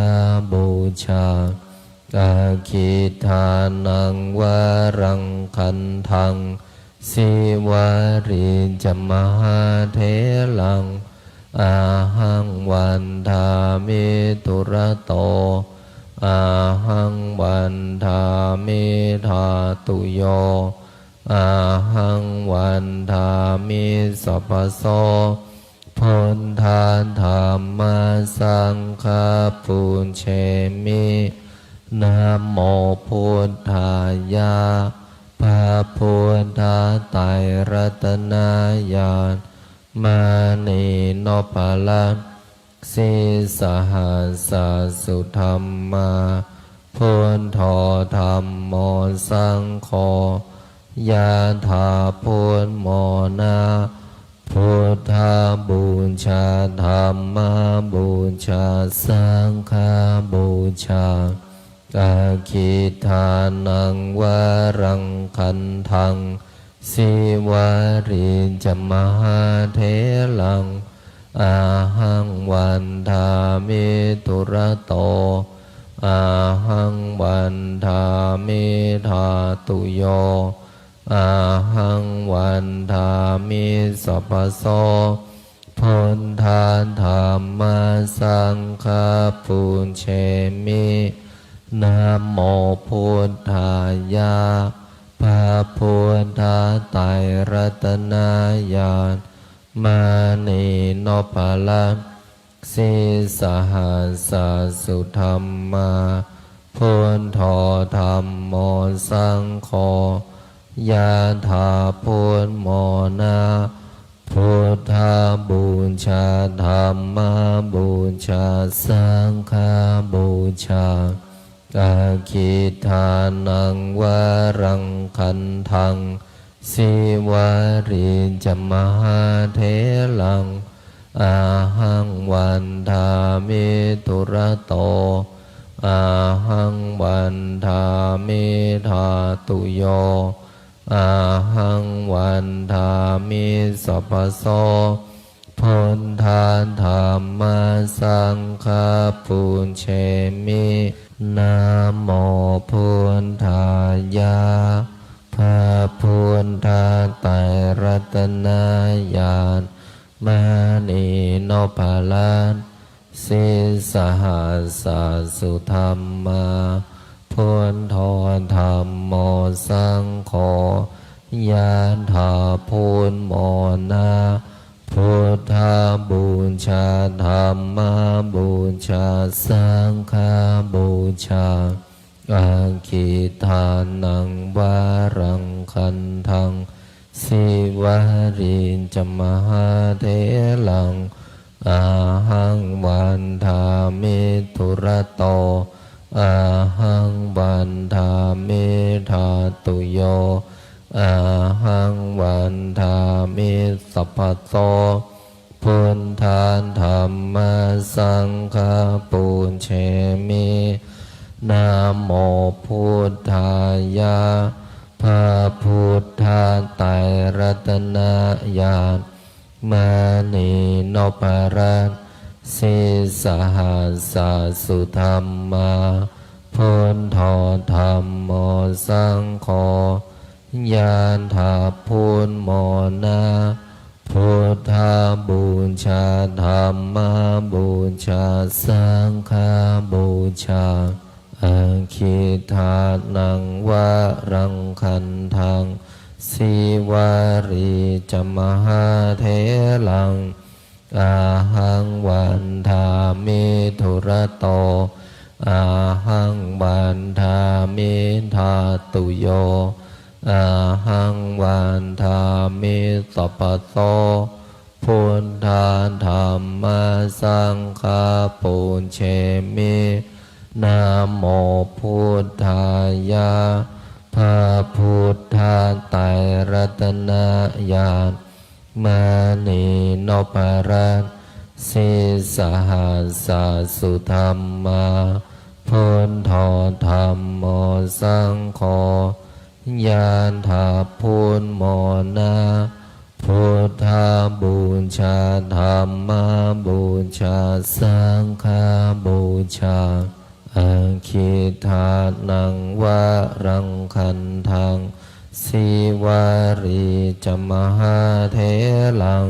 บูชากาคิทานังวรังคันทังสิวาริจมหาเถลังอาหังวันทามิตุระโตอาหังวันทามิธาตุโยอาหังวันทามิสัพพโสพุทธาธัมมาสังฆาปุญเชมินะโมพุทธายะพระพุทธไตรรัตนญาณมานีโนภลังสิสหัสสุธรรมาพ พุทโธธัมโมสังโฆยะถาพุทโมนะพุทธบูชาธัมมบูชาสังฆบูชาอาคิทานังวรังคันทังสิวาริจมหาเถลังอาหังวันทามิตุระโตอาหังวันทามิธาตุโยอาหังวันทามิสัพพโสพุทธาธัมมาสังฆปุญเชมินะโมพุทธายะพระพุทธไตรรัตนญาณมานีโนภลังสิสหัสสุธรรมาพุทโธธัมโมสังโฆยะถาพุทโมนะพุทธบูชาธัมมบูชาสังฆบูชาอาคิทานังวรังคันทังสิวาริจมหาเถลังอาหังวันทามิตุระโตอาหังวันทามิธาตุโยอาหังวันทามิสัพพโสพุทธาธัมมาสังฆปุญเชมินะโมพุทธายะพระพุทธไตรรัตนญาณมานีโนภลังสิสหัสสุธรรมาพุทโธธัมโมสังโฆยะถาพุทโมนะพุทธบูชาธัมมบูชาสังฆบูชาอาคิทานังวรังคันทังสิวาริจมหาเถลังอาหังวันทามิตุระโตอาหังวันทามิธาตุโยอาหังวันทามิสัพพโสพุทธาธัมมาสังฆปุญเชมินะโมพุทธายะพระพุทธไตรรัตนญาณมานีโนภลังสิสหัสสุธรรมาพุทโธธัมโมสังโฆยะถาพุทโมนะพุทธบูชาธัมมบูชาสังฆบูชาอาคิทานังวรังคันทังสิวาริจมหาเถลังอาหังวันทามิตุระโตอาหังวันทามิธาตุโยอาหังวันทามิสัพพโสพุทธาธัมมาสังฆปุญเชมินะโมพุทธายะพระพุทธไตรรัตนญาณมานีโนภลังสิสหัสสุธรรมาพุทโธธัมโมสังโฆยะถาพุทโมนะพุทธบูชาธัมมบูชาสังฆบูชาอาคิทานังวรังคันทังสิวาริจมหาเถลัง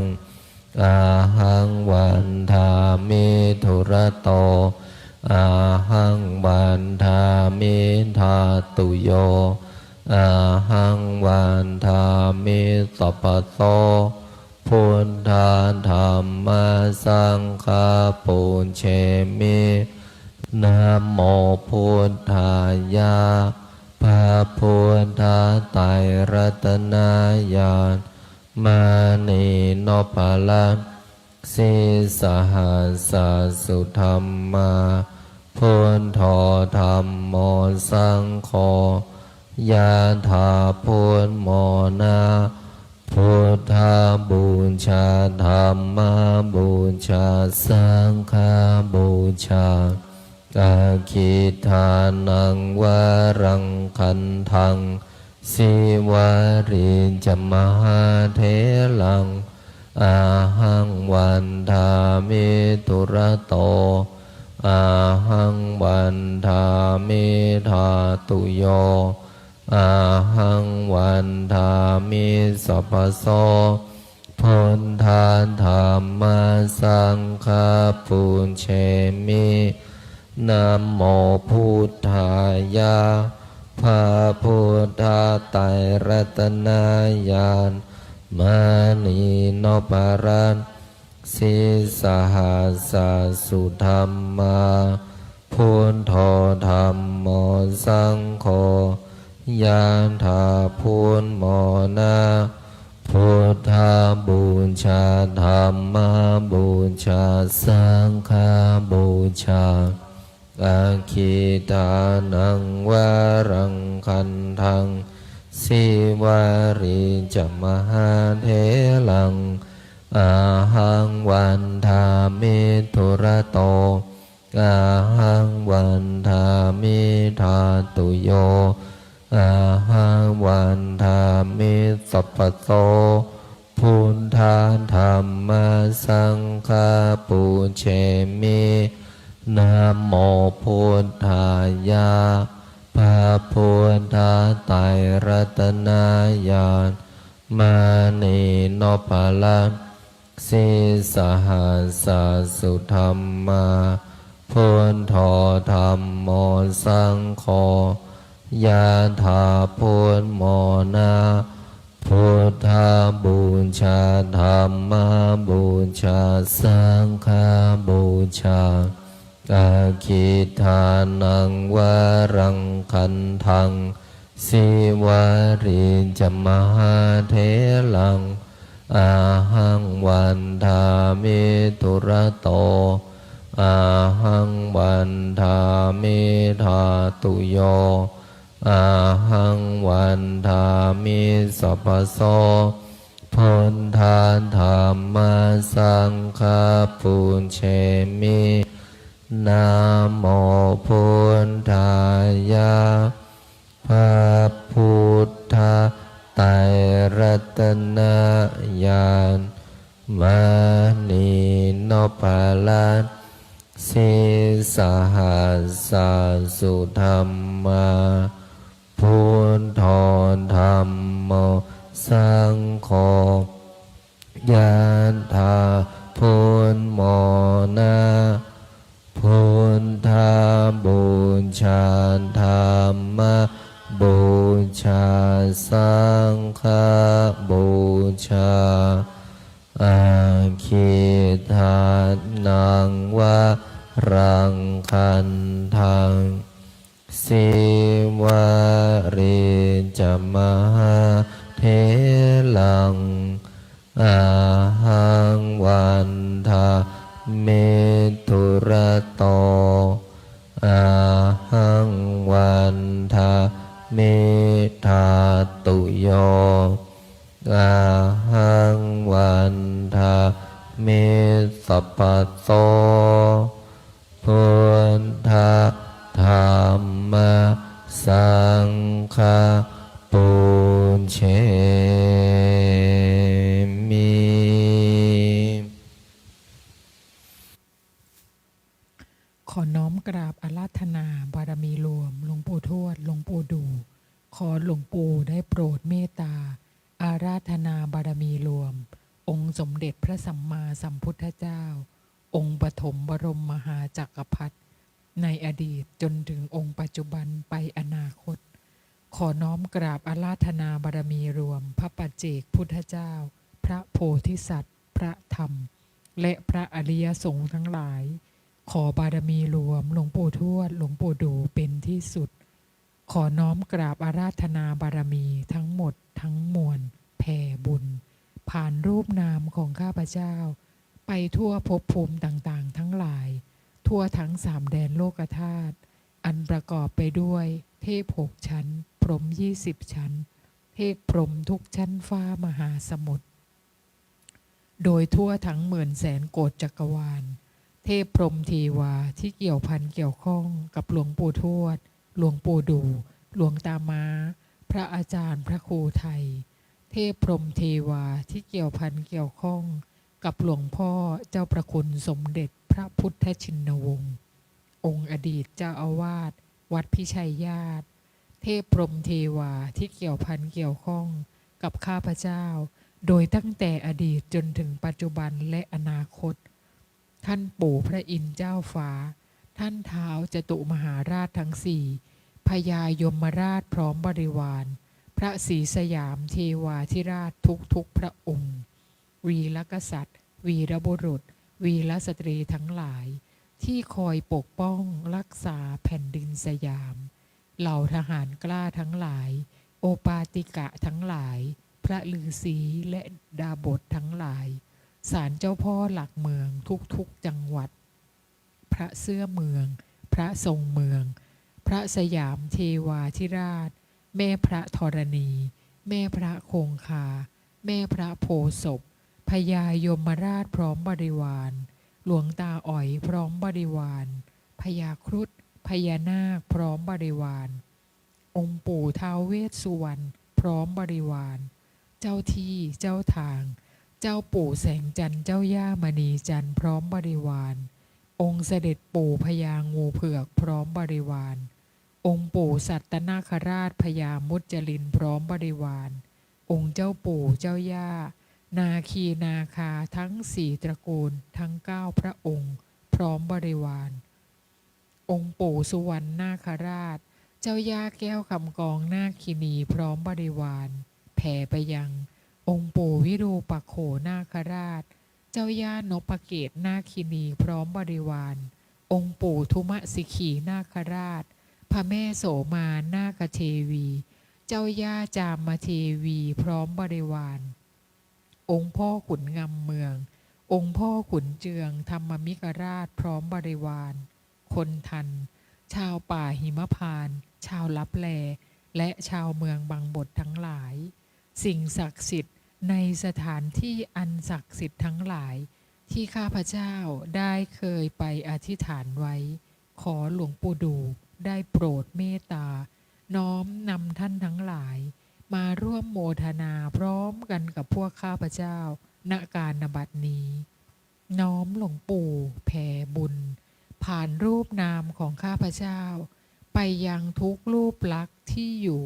อาหังวันทามิตุระโตอาหังวันทามิธาตุโยอาหังวันทามิสัพพโสพุทธาธัมมาสังฆปุญเชมินะโมพุทธายะพระพุทธไตรรัตนญาณมานีโนภลังสิสหัสสุธรรมา พุทโธธัมโมสังโฆยะถาพุทโมนาพุทธาบูชาธัมมาบูชาสังฆาบูชากาคิทานังวารังคันทังสิวาริจมหาเถลังอาหังวันทามิตุระโตอาหังวันทามิธาตุโยอาหังวันทามิสัพพโสพุทธาธัมมาสังฆาปุญเชมินะโมพุทธายะพระพุทธไตรรัตนญาณมานีโนปารันสิสหัสสสุธรรมาพุทโธธัมโมสังโฆยะถาพุทโมนาพุทธาบูชาธัมมาบูชาสังฆาบูชาอาคิทานังวารังคันทังสิวาริจมหาเถลังอาหังวันทามิทุระโตอาหังวันทามิธาตุโยอาหังวันทามิสัพพโสพุทธาธัมมาสังฆาปุเชมินะโมพุทธายะพระพุทธไตรรัตนญาณมานีโนปาลันสิสหัสสสุธรรมาพุทโธธัมโมสังโฆยะถาพุทโมนาพุทธาบูชาธัมมาบูชาสังฆาบูชากาคิทานังวารังคันทังสิวาริจมหาเถลังอาหังวันทามิทุระโตอาหังวันทามิธาตุโยอาหังวันทามิสัพพโสพุทธาธัมมาสังฆาปุญเชมินะโมพุทธายะพระพุทธไตรรัตนญาณมานีโนปาลันสิสหัสสสุธรรมาพุทโธธัมโมสังโฆยะถาพุทโมนาพุทธาบูชาธัมมาบูชาสังฆาบูชาอาคิทานังวารังคันทังสิวาริจมหาเถลังอาหังวันทามิทุระโตอาหังวันทามิธาตุโยอาหังวันทามิสัพพโสพุทธาธัมมาสังฆาปุญเชมิ ขอน้อมกราบอาราธนาบารมีรวมหลวงปู่ทวดหลวงปู่ดู ขอหลวงปู่ได้โปรดเมตตาอาราธนาบารมีรวมองค์สมเด็จพระสัมมาสัมพุทธเจ้าองค์ปฐมบรมมหาจักรพรรดิในอดีตจนถึงองค์ปัจจุบันไปอนาคตขอน้อมกราบอาราธนาบารมีรวมพระปัจเจกพุทธเจ้าพระโพธิสัตว์พระธรรมและพระอริยสงฆ์ทั้งหลายขอบารมีรวมหลวงปู่ทวดหลวงปู่ดูเป็นที่สุดขอน้อมกราบอาราธนาบารมีทั้งหมดทั้งมวลแผ่บุญผ่านรูปนามของข้าพเจ้าไปทั่วภพภูมิต่างๆทั้งหลาย ทั่วทั้งสามแดนโลกธาตุอันประกอบไปด้วยเทพ6 ชั้นพรหม20 ชั้นเทพพรหมทุกชั้นฟ้ามหาสมุทรโดยทั่วทั้ง10,000,000 โกฏจักรวาลเทพพรหมเทวาที่เกี่ยวพันเกี่ยวข้องกับหลวงปู่ทวดหลวงปู่ดูหลวงตาม้าพระอาจารย์พระครูไทยเทพพรหมเทวาที่เกี่ยวพันเกี่ยวข้องกับหลวงพ่อเจ้าประคุณสมเด็จพระพุทธชินวงศ์องค์อดีตเจ้าอาวาสวัดพิชัยญาติเทพพรหมเทวาที่เกี่ยวพันเกี่ยวข้องกับข้าพเจ้าโดยตั้งแต่อดีตจนถึงปัจจุบันและอนาคตท่านปู่พระอินทร์เจ้าฟ้าท่านท้าวจตุมหาราชทั้งสี่พญายมราชพร้อมบริวารพระศรีสยามเทวาธิราชทุกพระองค์วีรกษัตริย์วีรบุรุษวีรสตรีทั้งหลายที่คอยปกป้องรักษาแผ่นดินสยามเหล่าทหารกล้าทั้งหลายโอปาติกะทั้งหลายพระฤาษีและดาบททั้งหลายศาลเจ้าพ่อหลักเมืองทุกจังหวัดพระเสื้อเมืองพระทรงเมืองพระสยามเทวาธิราชแม่พระธรณีแม่พระคงคาแม่พระโพธิ์ศพพญายมราชพร้อมบริวารหลวงตาอ๋อยพร้อมบริวารพญาครุฑพญานาคพร้อมบริวารองค์ปู่ท้าวเวสสุวรรณพร้อมบริวารเจ้าที่เจ้าทางเจ้าปู่แสงจันทร์เจ้าย่ามณีจันทร์พร้อมบริวารองค์เสด็จปู่พญางูเผือกพร้อมบริวารองค์ปู่สัตนาคราชพญามุจลินพร้อมบริวารองค์เจ้าปู่เจ้าย่านาคีนาคาทั้ง4 ตระกูลทั้ง9 พระองค์พร้อมบริวารองค์ปู่สุวรรณนาคราชเจ้าย่าแก้วคำกองนาคินีพร้อมบริวารแผ่ไปยังองค์ปู่วิรูปักโขนาคราชเจ้าย่านพเกตนาคินีพร้อมบริวารองค์ปู่ทุมสิขีนาคราชพระแม่โสมานาคเทวีเจ้าย่าจามเทวีพร้อมบริวารองค์พ่อขุนงำเมืององค์พ่อขุนเจืองธรรมมิกราชพร้อมบริวารคนทันชาวป่าหิมพานต์ชาวลับแลและชาวเมืองบางบททั้งหลายสิ่งศักดิ์สิทธิ์ในสถานที่อันศักดิ์สิทธิ์ทั้งหลายที่ข้าพเจ้าได้เคยไปอธิษฐานไว้ขอหลวงปู่ดูได้โปรดเมตตาน้อมนำท่านทั้งหลายมาร่วมโมทนาพร้อมกันกับพวกข้าพเจ้าณการณบัดนี้น้อมหลวงปู่แผ่บุญผ่านรูปนามของข้าพเจ้าไปยังทุกรูปลักษณ์ที่อยู่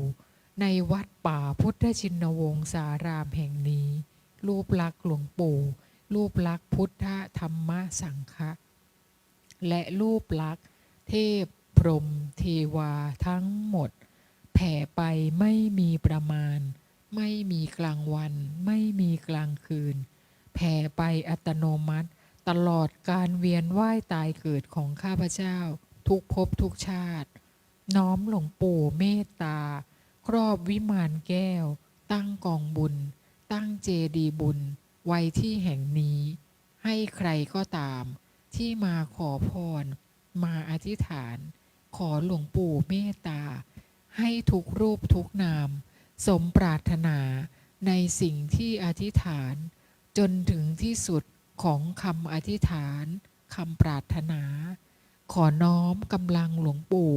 ในวัดป่าพุทธชินวงศารามแห่งนี้รูปลักษณ์หลวงปู่รูปลักษณ์พุทธธรรมสังฆะและรูปลักษณ์เทพพรหมเทวาทั้งหมดแผ่ไปไม่มีประมาณไม่มีกลางวันไม่มีกลางคืนแผ่ไปอัตโนมัติตลอดการเวียนว่ายตายเกิดของข้าพเจ้าทุกภพทุกชาติน้อมหลวงปู่เมตตาครอบวิมานแก้วตั้งกองบุญตั้งเจดีย์บุญไว้ที่แห่งนี้ให้ใครก็ตามที่มาขอพรมาอธิษฐานขอหลวงปู่เมตตาให้ทุกรูปทุกนามสมปรารถนาในสิ่งที่อธิษฐานจนถึงที่สุดของคำอธิษฐานคำปรารถนาขอน้อมกำลังหลวงปู่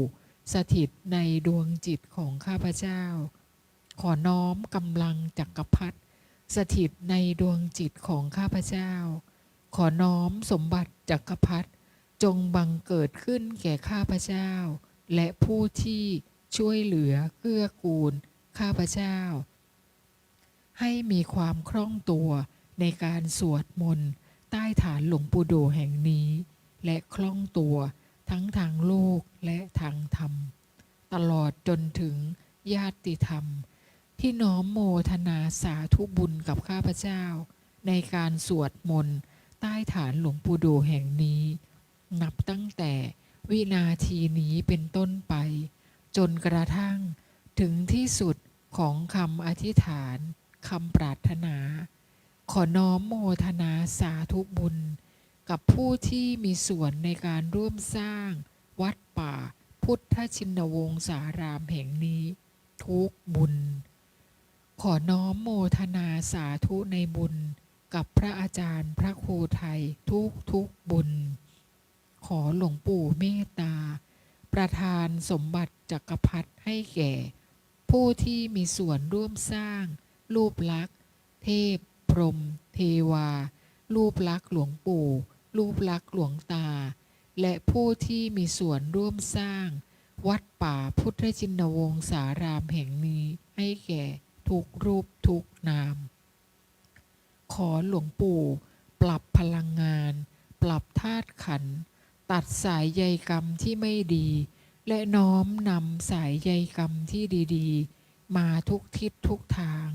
สถิตในดวงจิตของข้าพเจ้าขอน้อมกำลังจักรพรรดิสถิตในดวงจิตของข้าพเจ้าขอน้อมสมบัติจักรพรรดิจงบังเกิดขึ้นแก่ข้าพเจ้าและผู้ที่ช่วยเหลือเกื้อกูลข้าพเจ้าให้มีความคล่องตัวในการสวดมนต์ใต้ฐานหลวงปู่ดูแห่งนี้และคล่องตัวทั้งทางโลกและทางธรรมตลอดจนถึงญาติธรรมที่น้อมโมทนาสาธุบุญกับข้าพเจ้าในการสวดมนต์ใต้ฐานหลวงปู่ดูแห่งนี้นับตั้งแต่วินาทีนี้เป็นต้นไปจนกระทั่งถึงที่สุดของคำอธิษฐานคำปรารถนาขอน้อมโมทนาสาธุบุญ กับผู้ที่มีส่วนในการร่วมสร้างวัดป่าพุทธชินวงศารามแห่งนี้ทุกบุญ ขอน้อมโมทนาสาธุในบุญกับพระอาจารย์พระครูไทยทุกบุญ ขอหลวงปู่เมตตา ประทานสมบัติจักรพรรดิให้แก่ ผู้ที่มีส่วนร่วมสร้างรูปลักษณ์เทพพรหมเทวา รูปลักษณ์หลวงปู่ รูปลักษณ์หลวงตา และผู้ที่มีส่วนร่วมสร้างวัดป่าพุทธชินวงศารามแห่งนี้ให้แก่ทุกรูปทุกนาม ขอหลวงปู่ปรับพลังงาน ปรับธาตุขันธ์ตัดสายใยกรรมที่ไม่ดี และน้อมนำสายใยกรรมที่ดีๆมาทุกทิศทุกทาง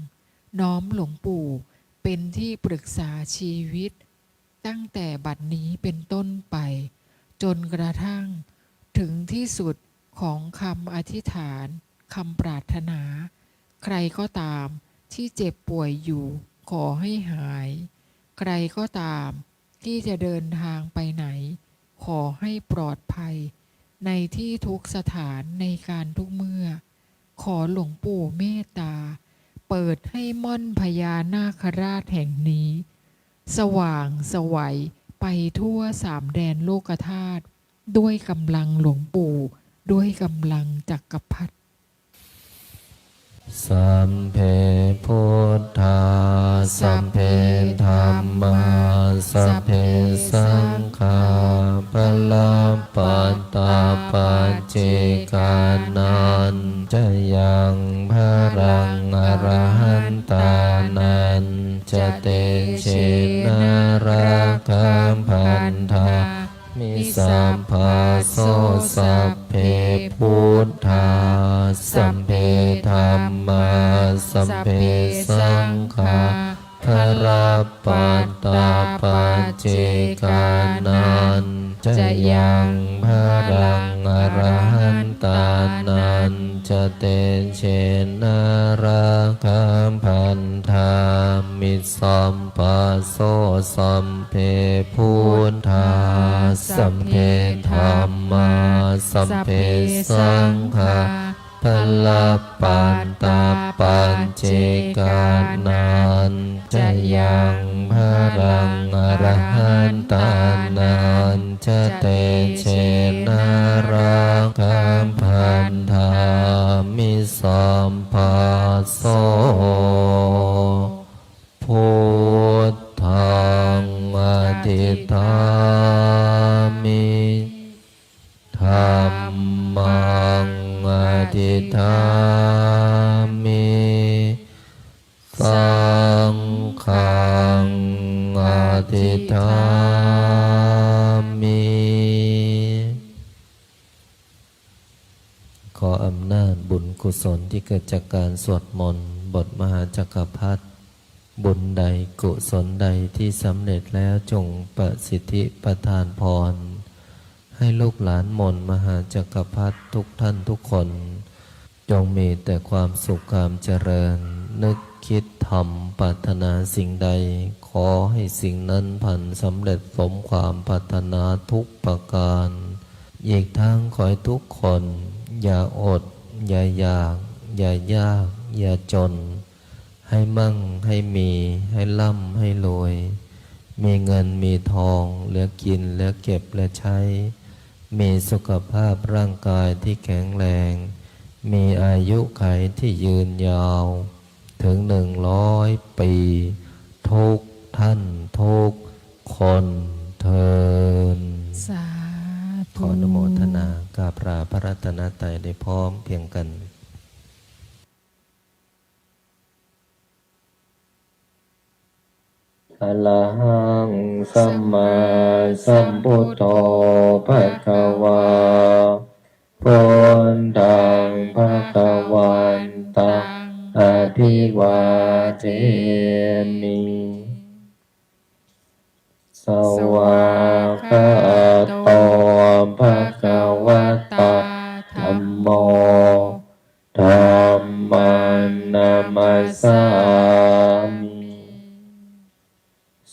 น้อมหลวงปู่เป็นที่ปรึกษาชีวิต ตั้งแต่บัดนี้เป็นต้นไป จนกระทั่งถึงที่สุดของคำอธิษฐานคำปรารถนา ใครก็ตามที่เจ็บป่วยอยู่ขอให้หาย ใครก็ตามที่จะเดินทางไปไหน ขอให้ปลอดภัยในที่ทุกสถานในการทุกเมื่อ ขอหลวงปู่เมตตา เปิดให้ม่อนพญานาคราชแห่งนี้ สว่างสวัยไปทั่วสามแดนโลกธาตุด้วยกำลังหลวงปู่ด้วยกำลังจักรพรรดิ สัมเพพุทธาสัมเพธัมมาสัพเพสังฆาปะลาปัตตาปัจเจกานันจะยังพรังอรหันตานันจะเตเชนะราคัมพันธามิสัมภาโสสัพเพพุทธาสัมเพธัมมาสัมเพสังฆาพระปัตตาปัจเจกานันจะยังพรังอรหันตานันจะเตเชนะราคัมพันธามิสัมภาโสสัมเพพุทธาสัมเพธัมมาสัมเพสังฆาพละปัตตาปัจเจกานันจะยังพรังอรหันตานันจะเตเชนะราคัมพันธามิสัมภาโสพุทธังอธิษฐามิธัมมังอธิษฐามิสังฆังอธิษฐามิ ขออำนาจบุญกุศลที่เกิดจากการสวดมนต์บทมหาจักรพรรดิบุญใดกุศลใดที่สำเร็จแล้วจงประสิทธิประทานพรให้ลูกหลานมนต์มหาจักรพรรดิทุกท่านทุกคนจงมีแต่ความสุขความเจริญนึกคิดทำปรารถนาสิ่งใดขอให้สิ่งนั้นพันสำเร็จสมความปรารถนาทุกประการอีกทั้งขอให้ทุกคนอย่าอดอย่าอยากอย่ายากอย่าจนให้มั่งให้มีให้ร่ำให้รวยมีเงินมีทองเหลือกินเหลือเก็บเหลือใช้มีสุขภาพร่างกายที่แข็งแรงมีอายุขัยที่ยืนยาวถึง100 ปีทุกท่านทุกคนเทินสาธุ ขออนุโมทนากราบลาพระรัตนตรัยได้พร้อมเพียงกันอะระหังสัมมาสัมพุทโธภะคะวาพุทธังภะคะวันตังอภิวาเทมิสวากขาโตภะคะวะตะธัมโมธัมมังนามัสสามิ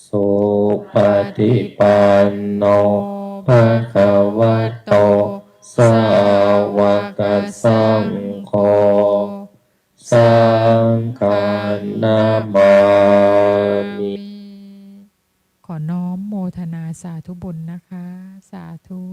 สุป ฏิปันโนภะคะวะโต สาวกสังโฆ สังฆนามามิ ขอน้อมโมทนาสาธุบุญนะคะ สาธุ